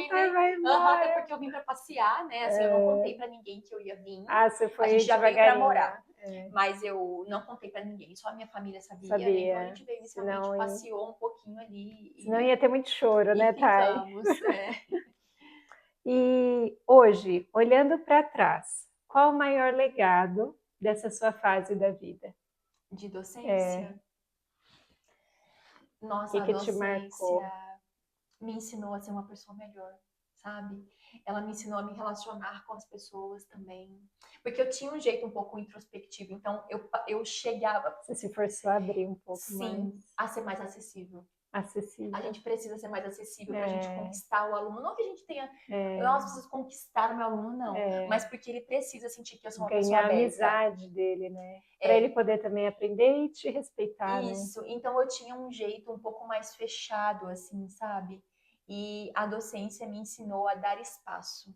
vai embora. Até porque eu vim para passear, né? Assim, eu não contei para ninguém que eu ia vir. Você foi a gente já veio para morar. É. Mas eu não contei para ninguém, só a minha família sabia. Né? Então a gente veio inicialmente, passeou um pouquinho ali. Senão ia ter muito choro, né, Thay? Ficamos, E hoje, olhando para trás, qual o maior legado dessa sua fase da vida? De docência? Nossa, a docência me ensinou a ser uma pessoa melhor, sabe? Ela me ensinou a me relacionar com as pessoas também. Porque eu tinha um jeito um pouco introspectivo, então eu chegava... Você se forçou a abrir um pouco sim, mais. a ser mais acessível. Acessível. A gente precisa ser mais acessível pra gente conquistar o aluno. Não que a gente tenha... Eu não preciso conquistar o meu aluno, não. Mas porque ele precisa sentir que eu sou uma pessoa aberta. Ganhar a amizade dele, né? Pra ele poder também aprender e te respeitar, isso, né? Então eu tinha um jeito um pouco mais fechado, assim, sabe? E a docência me ensinou a dar espaço.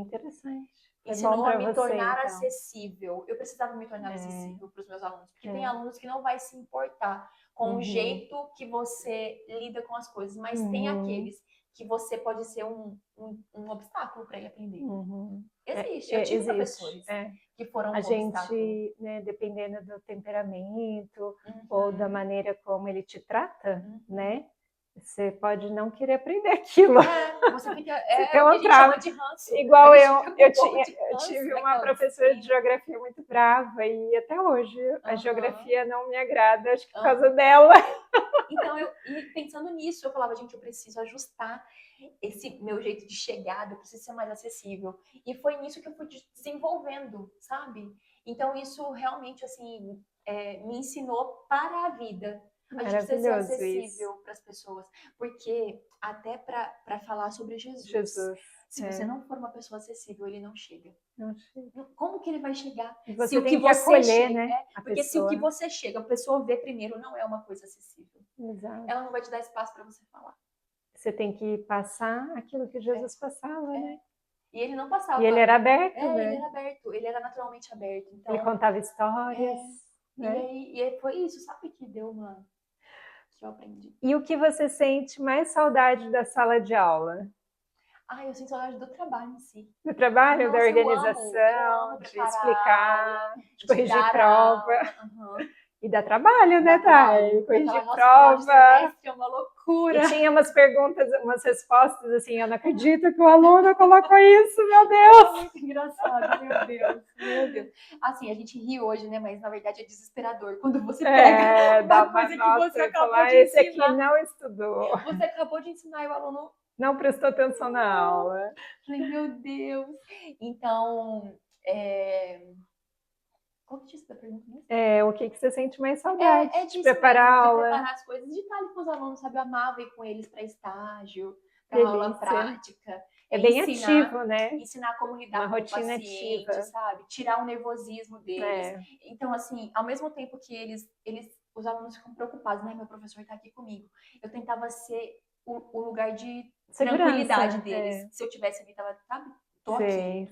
Interessante. Ensinou a me tornar acessível. Eu precisava me tornar acessível para os meus alunos. Porque tem alunos que não vai se importar com o jeito que você lida com as coisas. Mas tem aqueles que você pode ser um obstáculo para ele aprender. Existe. Eu tive professores que foram um obstáculo. A gente, né, dependendo do temperamento ou da maneira como ele te trata, né? Você pode não querer aprender aquilo. Você fica... É o que a gente chama de ranço. Igual eu tive uma professora de geografia muito brava e até hoje a geografia não me agrada, acho que por causa dela. Então, e pensando nisso, eu falava, gente, eu preciso ajustar esse meu jeito de chegada, eu preciso ser mais acessível. E foi nisso que eu fui desenvolvendo, sabe? Então, isso realmente, assim, me ensinou para a vida. A gente precisa ser acessível para as pessoas. Porque até para falar sobre Jesus. Se você não for uma pessoa acessível, ele não chega. Não chega. Como que ele vai chegar? Você se tem que acolher, né? Porque se o que você chega, a pessoa vê primeiro, não é uma coisa acessível. Exato. Ela não vai te dar espaço para você falar. Você tem que passar aquilo que Jesus passava, né? E ele não passava. E ele era aberto, né? Ele era aberto. Ele era naturalmente aberto. Então, ele contava histórias. Né? E aí foi isso, sabe, que deu uma... que eu aprendi. E o que você sente mais saudade da sala de aula? Eu sinto saudade do trabalho em si. Do trabalho, da organização, de explicar, de corrigir prova. E dá trabalho, né, Thay? Corrigir prova. É uma loucura. E tinha umas perguntas, umas respostas assim, eu não acredito que o aluno colocou isso, meu Deus. É muito engraçado, meu Deus, meu Deus. Assim, a gente ri hoje, né, mas na verdade é desesperador quando você pega uma coisa que você acabou de esse ensinar. Aqui não estudou. Você acabou de ensinar e o aluno... não prestou atenção na aula. Falei, meu Deus. Então, qual que tinha essa pergunta mesmo? O que você sente mais saudade? De preparar a aula. De preparar as coisas, de estar ali com os alunos, sabe? Eu amava ir com eles para estágio, para aula prática. É bem ativo, né? Ensinar como lidar com o paciente, ativa. Sabe? Tirar o nervosismo deles. Então, assim, ao mesmo tempo que os alunos ficam preocupados, né? Meu professor está aqui comigo. Eu tentava ser o lugar de tranquilidade deles. Se eu tivesse ali, tava, sabe? Tô aqui.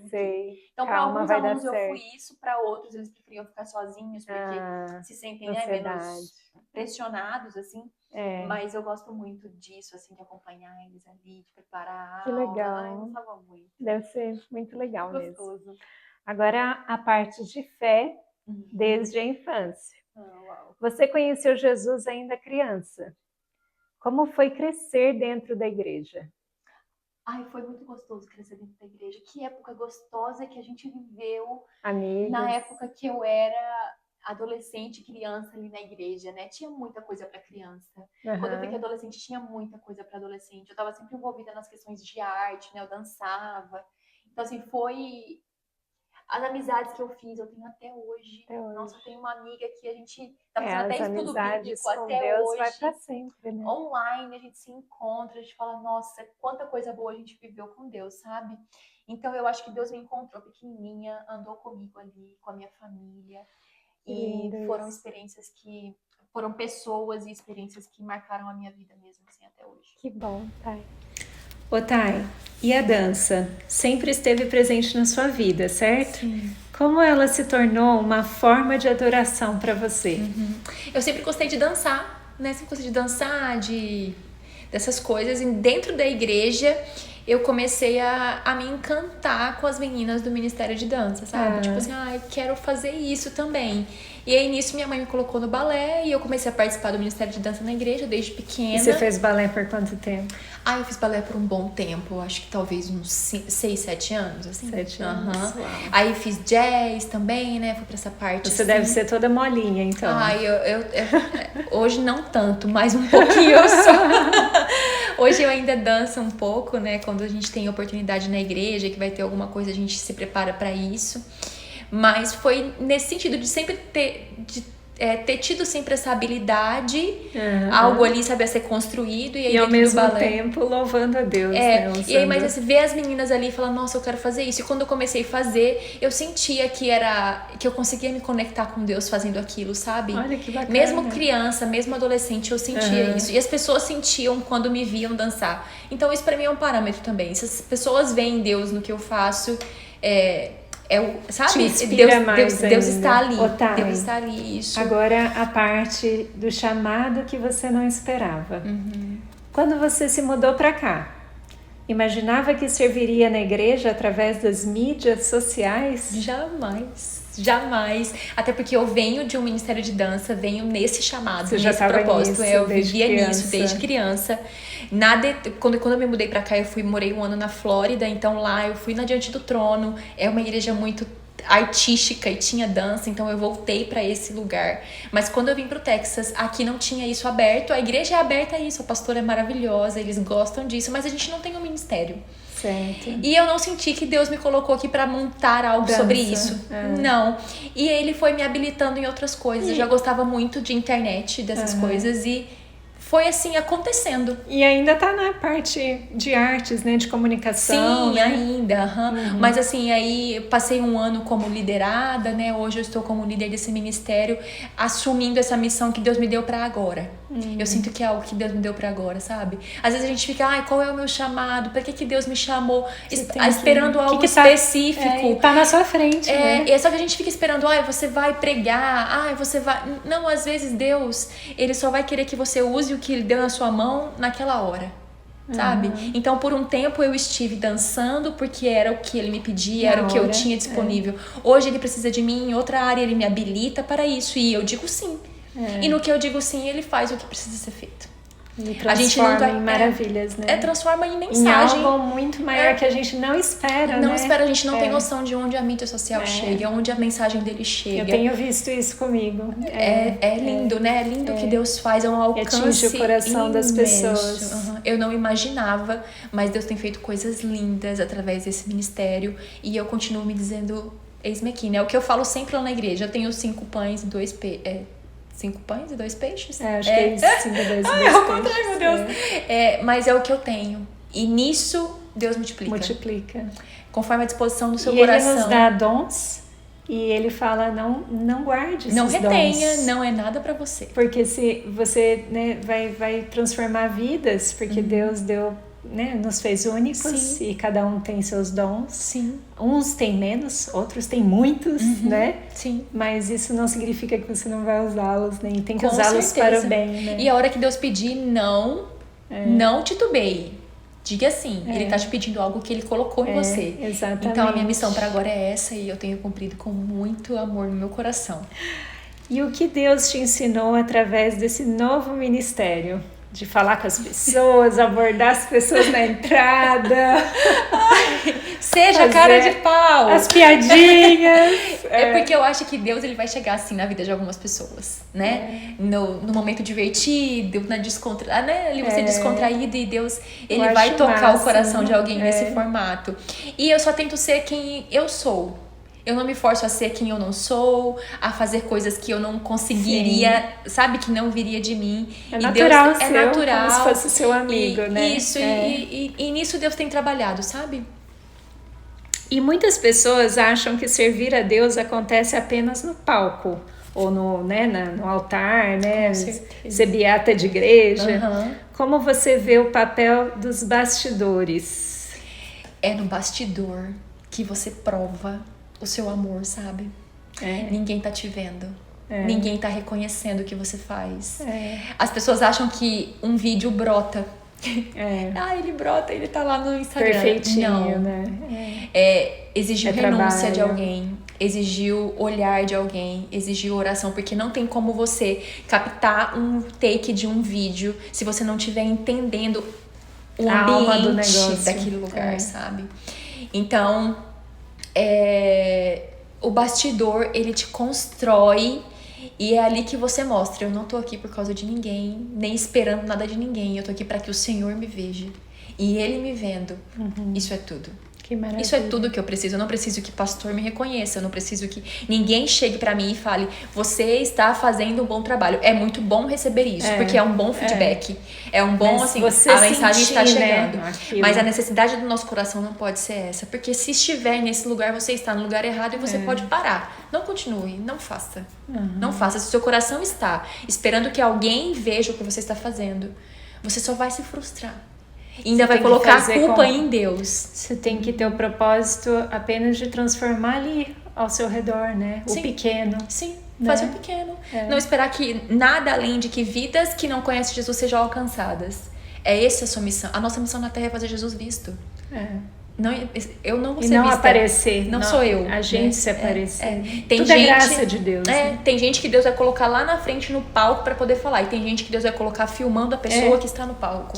Então, para alguns alunos eu fui isso, para outros eles preferiam ficar sozinhos, porque se sentem menos pressionados, assim. Mas eu gosto muito disso, assim, de acompanhar eles ali, de preparar a aula. Que legal. Eu gostava muito. Deve ser muito legal gostoso mesmo. Agora, a parte de fé desde a infância. Uau. Você conheceu Jesus ainda criança. Como foi crescer dentro da igreja? Foi muito gostoso crescer dentro da igreja. Que época gostosa que a gente viveu. Amigos. Na época que eu era adolescente, criança ali na igreja, né? Tinha muita coisa para criança. Quando eu fiquei adolescente, tinha muita coisa para adolescente. Eu estava sempre envolvida nas questões de arte, né? Eu dançava. Então, assim, foi... As amizades que eu fiz, eu tenho até hoje. Nossa, eu tenho uma amiga que a gente tá fazendo até estudo bíblico até Deus hoje. Vai pra sempre, né? Online, a gente se encontra, a gente fala, nossa, quanta coisa boa a gente viveu com Deus, sabe? Então, eu acho que Deus me encontrou pequenininha, andou comigo ali, com a minha família. E foram experiências que... Foram pessoas e experiências que marcaram a minha vida mesmo, assim, até hoje. Que bom, Thay. Ô, Thay, e a dança? Sempre esteve presente na sua vida, certo? Sim. Como ela se tornou uma forma de adoração para você? Eu sempre gostei de dançar, né? Sempre gostei de dançar, dessas coisas. E dentro da igreja, eu comecei a me encantar com as meninas do Ministério de Dança, sabe? Tipo assim, quero fazer isso também. E aí, nisso, minha mãe me colocou no balé e eu comecei a participar do Ministério de Dança na igreja desde pequena. E você fez balé por quanto tempo? Eu fiz balé por um bom tempo, acho que talvez uns 6, 7 anos, assim. 7 anos, uau. Aí fiz jazz também, né, fui pra essa parte. Você deve ser toda molinha, então. Eu hoje não tanto, mas um pouquinho só. hoje eu ainda danço um pouco, né? Quando a gente tem oportunidade na igreja, que vai ter alguma coisa, a gente se prepara para isso. Mas foi nesse sentido de sempre ter tido sempre essa habilidade, algo ali, sabe, a ser construído. E aí ao mesmo tempo louvando a Deus, né? E aí, mas assim, ver as meninas ali e falar, nossa, eu quero fazer isso. E quando eu comecei a fazer, eu sentia que eu conseguia me conectar com Deus fazendo aquilo, sabe? Olha que bacana. Mesmo criança, mesmo adolescente, eu sentia isso. E as pessoas sentiam quando me viam dançar. Então isso pra mim é um parâmetro também. Se as pessoas veem Deus no que eu faço, sabe? Deus está ali. Deus está ali, isso. Agora a parte do chamado que você não esperava. Quando você se mudou para cá, imaginava que serviria na igreja através das mídias sociais? Jamais. Até porque eu venho de um ministério de dança, venho nesse chamado, você nesse propósito. Eu vivia nisso desde criança. Quando eu me mudei pra cá, morei um ano na Flórida, então lá eu fui na Diante do Trono. É uma igreja muito artística e tinha dança, então eu voltei pra esse lugar. Mas quando eu vim pro Texas, aqui não tinha isso aberto. A igreja é aberta a isso, a pastora é maravilhosa, eles gostam disso, mas a gente não tem um ministério. Certo. E eu não senti que Deus me colocou aqui pra montar algo sobre isso. Não. E ele foi me habilitando em outras coisas. Eu já gostava muito de internet, dessas coisas, e foi assim, acontecendo. E ainda tá na parte de artes, né? De comunicação. Sim, né? Ainda. Mas assim, aí passei um ano como liderada, né? Hoje eu estou como líder desse ministério, assumindo essa missão que Deus me deu pra agora. Eu sinto que é algo que Deus me deu pra agora, sabe? Às vezes a gente fica, qual é o meu chamado? Pra que Deus me chamou? Esperando algo específico. Tá na sua frente, né? É só que a gente fica esperando, você vai pregar, você vai... Não, às vezes Deus, ele só vai querer que você use o que ele deu na sua mão naquela hora, sabe? Então por um tempo eu estive dançando porque era o que ele me pedia, era o que eu tinha disponível. Hoje ele precisa de mim em outra área, ele me habilita para isso e eu digo sim. E no que eu digo sim, ele faz o que precisa ser feito. E transforma em maravilhas, né? Transforma em mensagem. Em algo muito maior que a gente não espera, Não espera, a gente não tem noção de onde a mídia social chega, onde a mensagem dele chega. Eu tenho visto isso comigo. É lindo, né? É lindo o que Deus faz, é um alcance atinge o coração imenso. das pessoas. Eu não imaginava, mas Deus tem feito coisas lindas através desse ministério e eu continuo me dizendo, eis-me aqui, né? É o que eu falo sempre lá na igreja. Eu tenho 5 pães e 2 peixes. 5 pães e 2 peixes? Acho que é isso. 5 e 2 peixes. Ao contrário, meu Deus. Mas é o que eu tenho. E nisso, Deus multiplica. Conforme a disposição do seu coração. Ele nos dá dons e ele fala, não guarde esses dons. Não retenha, não é nada pra você. Porque se você, né, vai transformar vidas, porque Deus deu... Né, nos fez únicos e cada um tem seus dons. Sim. Uns têm menos, outros têm muitos, né? Sim. Mas isso não significa que você não vai usá-los, né? E tem que usá-los para o bem, né? E a hora que Deus pedir, não titubeie. Diga sim, Ele tá te pedindo algo que Ele colocou em você. Exatamente. Então a minha missão para agora é essa e eu tenho cumprido com muito amor no meu coração. E o que Deus te ensinou através desse novo ministério? De falar com as pessoas, abordar as pessoas na entrada. Seja cara de pau. As piadinhas. Porque eu acho que Deus ele vai chegar assim na vida de algumas pessoas, né? No momento divertido, na né? Ali você descontraído e Deus ele vai tocar o coração de alguém nesse formato. E eu só tento ser quem eu sou. Eu não me forço a ser quem eu não sou, a fazer coisas que eu não conseguiria, sabe? Que não viria de mim. É natural, Deus, é natural. Como se fosse seu amigo, né? Isso, e nisso Deus tem trabalhado, sabe? E muitas pessoas acham que servir a Deus acontece apenas no palco. Ou no altar, né? Ser beata de igreja. Como você vê o papel dos bastidores? É no bastidor que você prova o seu amor, sabe? Ninguém tá te vendo. Ninguém tá reconhecendo o que você faz. As pessoas acham que um vídeo brota. Ele brota, ele tá lá no Instagram. Perfeitinho, não. Né? Exigiu renúncia de alguém. Exigiu olhar de alguém. Exigiu oração. Porque não tem como você captar um take de um vídeo se você não estiver entendendo o ambiente do negócio, daquele lugar, sabe? Então... o bastidor, ele te constrói E é ali que você mostra, eu não tô aqui por causa de ninguém, nem esperando nada de ninguém. Eu tô aqui para que o Senhor me veja. E Ele me vendo, isso é tudo. Que maravilha. Isso é tudo que eu preciso. Eu não preciso que o pastor me reconheça. Eu não preciso que ninguém chegue pra mim e fale: você está fazendo um bom trabalho. É muito bom receber isso, porque é um bom feedback. É um bom, assim, a mensagem está chegando. Né? Mas a necessidade do nosso coração não pode ser essa. Porque se estiver nesse lugar, você está no lugar errado e você pode parar. Não continue, não faça. Não faça. Se o seu coração está esperando que alguém veja o que você está fazendo, você só vai se frustrar. E ainda vai colocar a culpa em Deus. Você tem que ter o propósito apenas de transformar ali ao seu redor, né? O pequeno. Sim, fazer o pequeno. Não esperar que nada além de que vidas que não conhecem Jesus sejam alcançadas. É essa a sua missão. A nossa missão na Terra é fazer Jesus visto. Não, eu não vou ser não vista. Aparecer. Não sou eu. A gente se aparecer. Tem tudo gente, é graça de Deus. Né? Tem gente que Deus vai colocar lá na frente no palco para poder falar. E tem gente que Deus vai colocar filmando a pessoa que está no palco.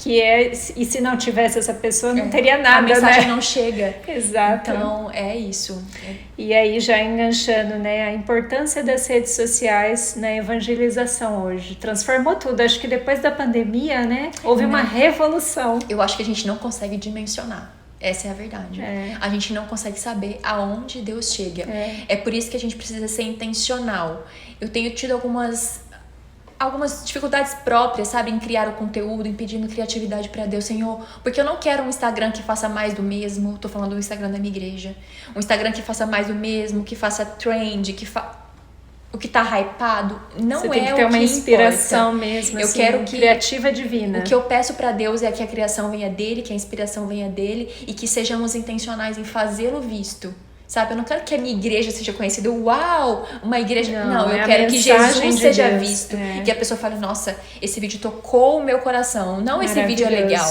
E se não tivesse essa pessoa, não teria nada, a mensagem né? não chega. Exato. Então, é isso. E aí, já enganchando, né? A importância das redes sociais na evangelização hoje. Transformou tudo. Acho que depois da pandemia, né? Houve uma revolução. Eu acho que a gente não consegue dimensionar. Essa é a verdade. A gente não consegue saber aonde Deus chega. É por isso que a gente precisa ser intencional. Eu tenho tido algumas dificuldades próprias, sabe? Em criar o conteúdo, em pedindo criatividade pra Deus, Senhor. Porque eu não quero um Instagram que faça mais do mesmo. Tô falando do Instagram da minha igreja. Um Instagram que faça mais do mesmo, que faça trend, o que tá hypado. Não Você é tem que ter uma inspiração importa. mesmo, eu assim, quero que criativa divina. O que eu peço pra Deus é que a criação venha dele, que a inspiração venha dele e que sejamos intencionais em fazê-lo visto. Sabe? Eu não quero que a minha igreja seja conhecida. Uau! Uma igreja... Não, eu quero que Jesus seja visto. E que a pessoa fale, nossa, esse vídeo tocou o meu coração. Não, esse vídeo é legal.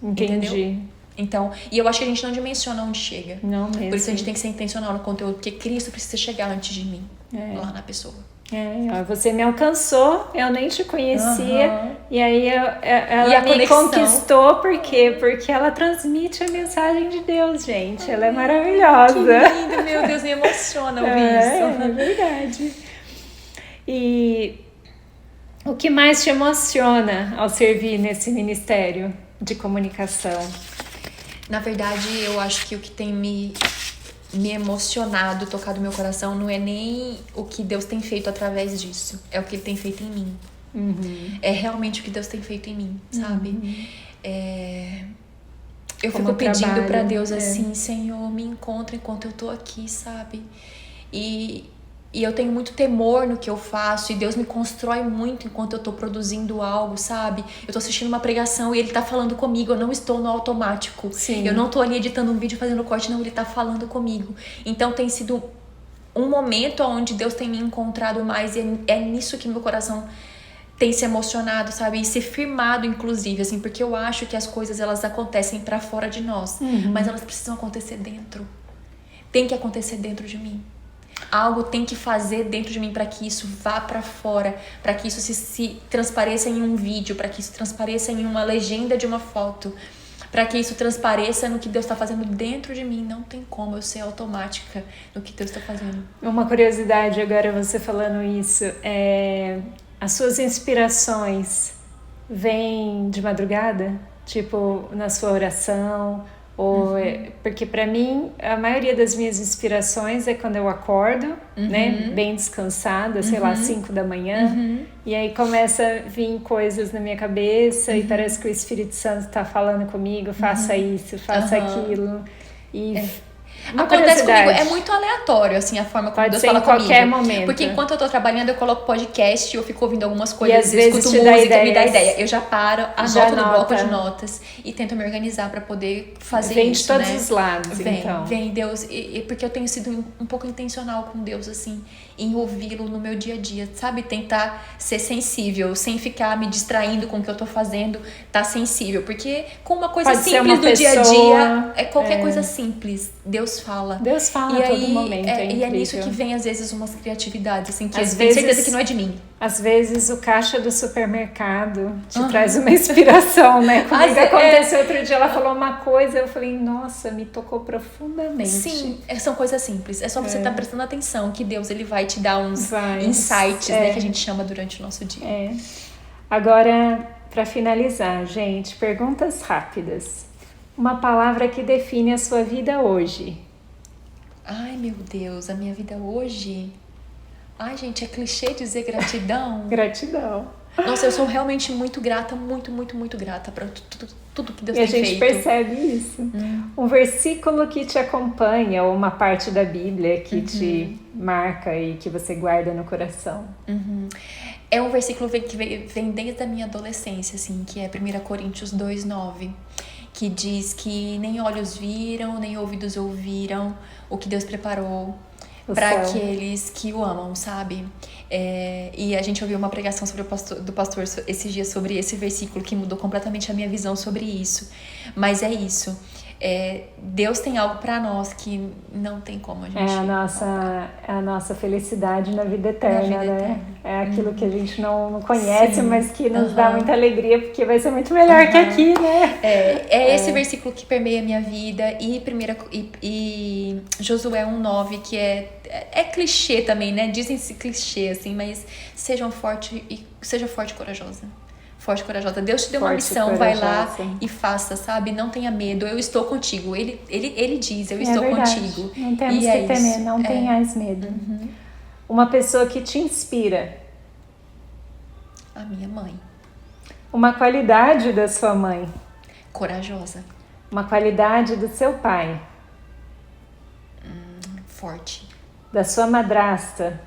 Entendi. Entendeu? Então, e eu acho que a gente não dimensiona onde chega. Não mesmo. Por isso a gente tem que ser intencional no conteúdo, porque Cristo precisa chegar antes de mim, lá na pessoa. Você me alcançou, eu nem te conhecia, e aí ela me conquistou, por quê? Porque ela transmite a mensagem de Deus, gente. Ela é maravilhosa. Que lindo, meu Deus, me emociona ouvir isso. É verdade. E o que mais te emociona ao servir nesse ministério de comunicação? Na verdade, eu acho que o que tem me emocionado, tocado meu coração, não é nem o que Deus tem feito através disso. É o que Ele tem feito em mim. É realmente o que Deus tem feito em mim, sabe? Eu fico pedindo pra Deus assim, Senhor, me encontra enquanto eu tô aqui, sabe? E eu tenho muito temor no que eu faço, e Deus me constrói muito enquanto eu tô produzindo algo, sabe? Eu tô assistindo uma pregação e Ele tá falando comigo, eu não estou no automático. Sim. Eu não tô ali editando um vídeo, fazendo corte, não, Ele tá falando comigo. Então tem sido um momento onde Deus tem me encontrado mais, e é nisso que meu coração tem se emocionado, sabe? E se firmado, inclusive, assim, porque eu acho que as coisas, elas acontecem pra fora de nós, mas elas precisam acontecer dentro. Tem que acontecer dentro de mim. Algo tem que fazer dentro de mim para que isso vá para fora, para que isso se transpareça em um vídeo, para que isso transpareça em uma legenda de uma foto, para que isso transpareça no que Deus está fazendo dentro de mim. Não tem como eu ser automática no que Deus está fazendo. Uma curiosidade agora, você falando isso, as suas inspirações vêm de madrugada? Tipo, na sua oração? Porque pra mim a maioria das minhas inspirações é quando eu acordo, né, bem descansada, sei lá, 5 da manhã, e aí começa a vir coisas na minha cabeça e parece que o Espírito Santo tá falando comigo, faça isso, faça aquilo, e acontece comigo, é muito aleatório, assim, a forma como Deus fala comigo. Pode ser em qualquer momento. Porque enquanto eu tô trabalhando, eu coloco podcast, eu fico ouvindo algumas coisas, e às vezes escuto música, me dá ideia. Eu já paro, anoto no bloco de notas e tento me organizar pra poder fazer isso, Vem de todos os lados, então. Vem, Deus. Porque eu tenho sido um pouco intencional com Deus, assim, em ouvi-lo no meu dia a dia, sabe? Tentar ser sensível, sem ficar me distraindo com o que eu tô fazendo, tá sensível. Porque com uma coisa simples do dia a dia, qualquer coisa simples, Deus fala. Deus fala a todo momento, E é nisso que vem, às vezes, umas criatividades, assim, que às eu tenho vezes, certeza que não é de mim. Às vezes o caixa do supermercado te traz uma inspiração, né? Comigo aconteceu outro dia, ela falou uma coisa, eu falei, nossa, me tocou profundamente. Sim, são coisas simples. É só você estar prestando atenção que Deus ele vai te dar uns insights, né? Que a gente chama durante o nosso dia. Agora, para finalizar, gente, perguntas rápidas. Uma palavra que define a sua vida hoje. Ai, meu Deus, a minha vida hoje... Ai, gente, é clichê dizer gratidão. Gratidão. Nossa, eu sou realmente muito grata, muito, muito, muito grata para tudo que Deus tem feito. E a gente percebe isso. Um versículo que te acompanha, ou uma parte da Bíblia que te marca e que você guarda no coração. É um versículo que vem desde a minha adolescência, assim, que é 1 Coríntios 2:9, que diz que nem olhos viram, nem ouvidos ouviram o que Deus preparou para aqueles que o amam, sabe? E a gente ouviu uma pregação do pastor esses dias sobre esse versículo que mudou completamente a minha visão sobre isso. Mas é isso. Deus tem algo para nós que não tem como a gente... É a nossa felicidade na vida eterna, né? Eterna. É aquilo que a gente não conhece, mas que nos dá muita alegria, porque vai ser muito melhor que aqui, né? Esse versículo que permeia a minha vida, e Josué 1:9, que é clichê também, né? Dizem-se clichê, assim, mas seja forte e corajosa. Forte e corajosa. Deus te deu uma missão, vai lá e faça, sabe? Não tenha medo, eu estou contigo. Ele diz, eu estou contigo. Não temos que temer, não tenhais medo. Uma pessoa que te inspira. A minha mãe. Uma qualidade da sua mãe. Corajosa. Uma qualidade do seu pai. Forte. Da sua madrasta.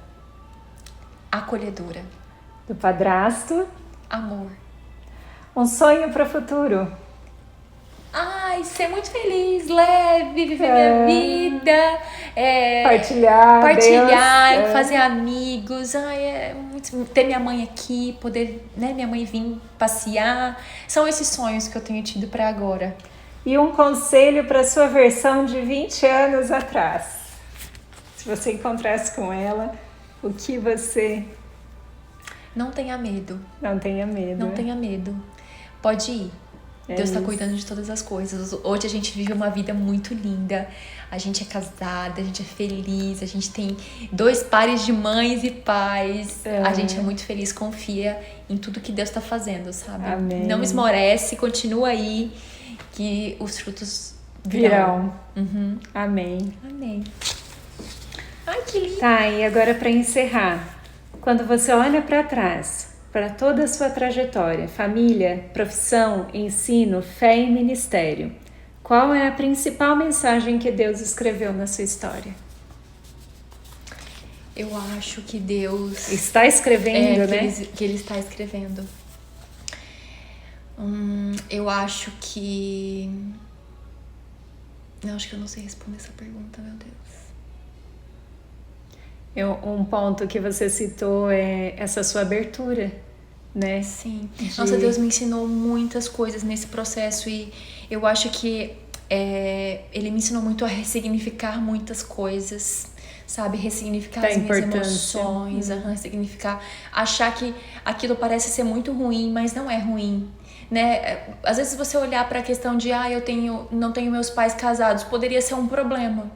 Acolhedora. Do padrasto. Amor. Um sonho para o futuro. Ai, ser muito feliz, leve, viver minha vida. Partilhar, fazer amigos. Ter minha mãe aqui, poder, né, minha mãe vir passear. São esses sonhos que eu tenho tido para agora. E um conselho para sua versão de 20 anos atrás. Se você encontrasse com ela, o que você... Não tenha medo. Não tenha medo. Não tenha medo. Pode ir. Deus está cuidando de todas as coisas. Hoje a gente vive uma vida muito linda. A gente é casada, a gente é feliz, a gente tem 2 pares de mães e pais. A gente é muito feliz, confia em tudo que Deus está fazendo, sabe? Amém. Não esmorece, continua aí, que os frutos virão. Amém. Amém. Ai, que lindo. Tá, e agora para encerrar. Quando você olha para trás, para toda a sua trajetória, família, profissão, ensino, fé e ministério, qual é a principal mensagem que Deus escreveu na sua história? Eu acho que Deus... Está escrevendo, né? Que Ele está escrevendo. Eu acho que... Eu acho que eu não sei responder essa pergunta, meu Deus. Um ponto que você citou é essa sua abertura, né? Sim. Nossa, Deus me ensinou muitas coisas nesse processo e eu acho que Ele me ensinou muito a ressignificar muitas coisas, sabe? Ressignificar as minhas emoções, ressignificar, achar que aquilo parece ser muito ruim, mas não é ruim, né? Às vezes você olhar para a questão de não tenho meus pais casados, poderia ser um problema,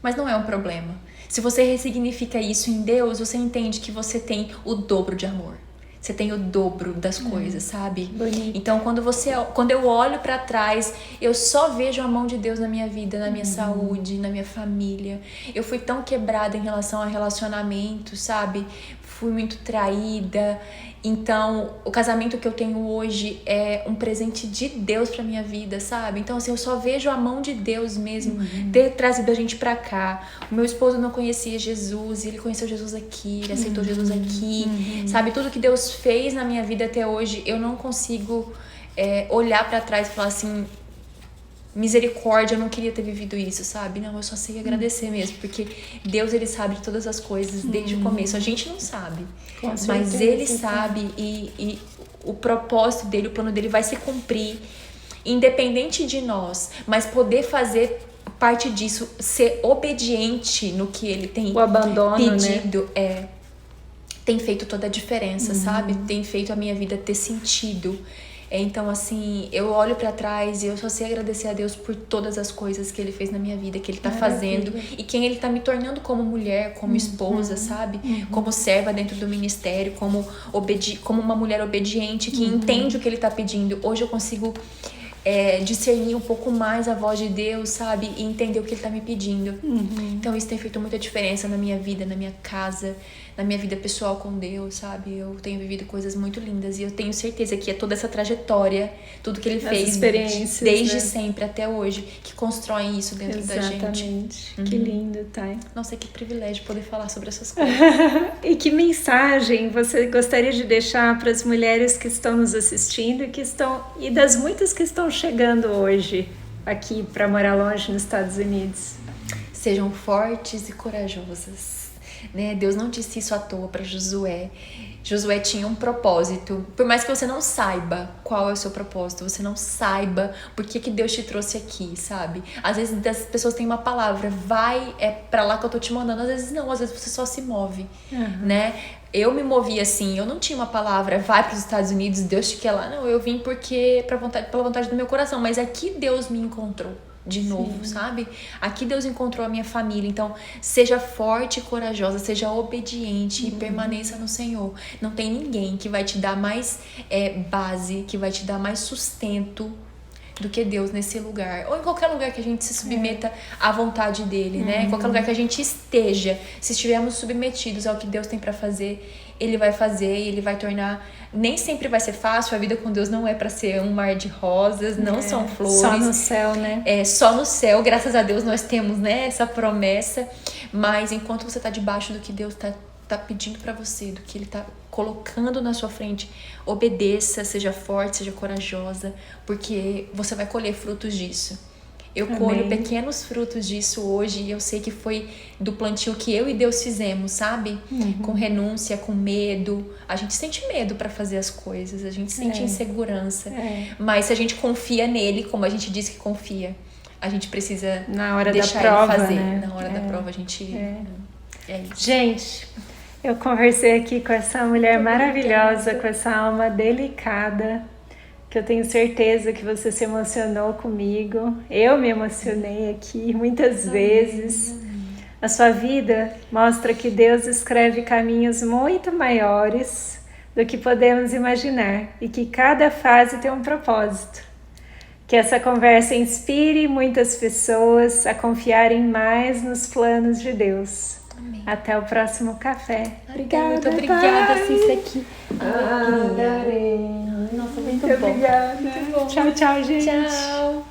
mas não é um problema. Se você ressignifica isso em Deus, você entende que você tem o dobro de amor. Você tem o dobro das coisas, sabe? Bonito. Então, quando eu olho pra trás, eu só vejo a mão de Deus na minha vida, na minha saúde, na minha família. Eu fui tão quebrada em relação a relacionamento, sabe? Fui muito traída. Então, o casamento que eu tenho hoje é um presente de Deus pra minha vida, sabe? Então, assim, eu só vejo a mão de Deus mesmo ter trazido a gente pra cá. O meu esposo não conhecia Jesus, ele conheceu Jesus aqui, ele aceitou Jesus aqui, sabe? Tudo que Deus fez na minha vida até hoje, eu não consigo olhar pra trás e falar assim... misericórdia, eu não queria ter vivido isso, sabe? Não, eu só sei agradecer mesmo, porque Deus, Ele sabe de todas as coisas desde o começo. A gente não sabe, mas Ele sabe e o propósito dele, o plano dele vai se cumprir, independente de nós, mas poder fazer parte disso, ser obediente no que Ele tem o abandono, pedido, né? tem feito toda a diferença, sabe? Tem feito a minha vida ter sentido. Então, assim, eu olho pra trás e eu só sei agradecer a Deus por todas as coisas que Ele fez na minha vida, que Ele tá fazendo e quem Ele tá me tornando como mulher, como esposa, sabe? Como serva dentro do ministério, como uma mulher obediente que entende o que Ele tá pedindo. Hoje eu consigo discernir um pouco mais a voz de Deus, sabe? E entender o que Ele tá me pedindo. Então isso tem feito muita diferença na minha vida, na minha casa, na minha vida pessoal com Deus, sabe? Eu tenho vivido coisas muito lindas e eu tenho certeza que é toda essa trajetória, tudo que Ele fez desde sempre até hoje, que constroem isso dentro da gente. Exatamente. Que lindo, Thay. Nossa, que privilégio poder falar sobre essas coisas. E que mensagem você gostaria de deixar para as mulheres que estão nos assistindo e das muitas que estão chegando hoje aqui para morar longe nos Estados Unidos? Sejam fortes e corajosas. Né? Deus não disse isso à toa para Josué. Josué tinha um propósito. Por mais que você não saiba qual é o seu propósito, você não saiba por que Deus te trouxe aqui, sabe? Às vezes as pessoas têm uma palavra, vai, é pra lá que eu tô te mandando. Às vezes não, às vezes você só se move, né? Eu me movi assim, eu não tinha uma palavra, vai para os Estados Unidos, Deus te quer lá. Não, eu vim porque pela vontade do meu coração, mas aqui Deus me encontrou. De novo, sabe? Aqui Deus encontrou a minha família. Então, seja forte e corajosa, seja obediente e permaneça no Senhor. Não tem ninguém que vai te dar mais base, que vai te dar mais sustento do que Deus nesse lugar. Ou em qualquer lugar que a gente se submeta à vontade dele, né? Em qualquer lugar que a gente esteja, se estivermos submetidos ao que Deus tem pra fazer, Ele vai fazer e Ele vai tornar... Nem sempre vai ser fácil, a vida com Deus não é pra ser um mar de rosas, não são flores. Só no céu, né? Só no céu, graças a Deus nós temos, né, essa promessa. Mas enquanto você tá debaixo do que Deus tá pedindo pra você, do que Ele tá colocando na sua frente, obedeça, seja forte, seja corajosa, porque você vai colher frutos disso. Eu colho pequenos frutos disso hoje e eu sei que foi do plantio que eu e Deus fizemos, sabe? Com renúncia, com medo. A gente sente medo pra fazer as coisas, a gente sente insegurança. Mas se a gente confia nele, como a gente diz que confia, a gente precisa na hora deixar da prova, ele fazer. né? Na hora da prova a gente... É isso. Gente, eu conversei aqui com essa mulher maravilhosa, com essa alma delicada, que eu tenho certeza que você se emocionou comigo. Eu me emocionei aqui muitas vezes. A sua vida mostra que Deus escreve caminhos muito maiores do que podemos imaginar e que cada fase tem um propósito. Que essa conversa inspire muitas pessoas a confiarem mais nos planos de Deus. Amém. Até o próximo café. Obrigada, muito obrigada, Cícia, aqui. Adorei. Nossa, muito bom. Obrigada. Muito bom. Tchau, tchau, gente. Tchau.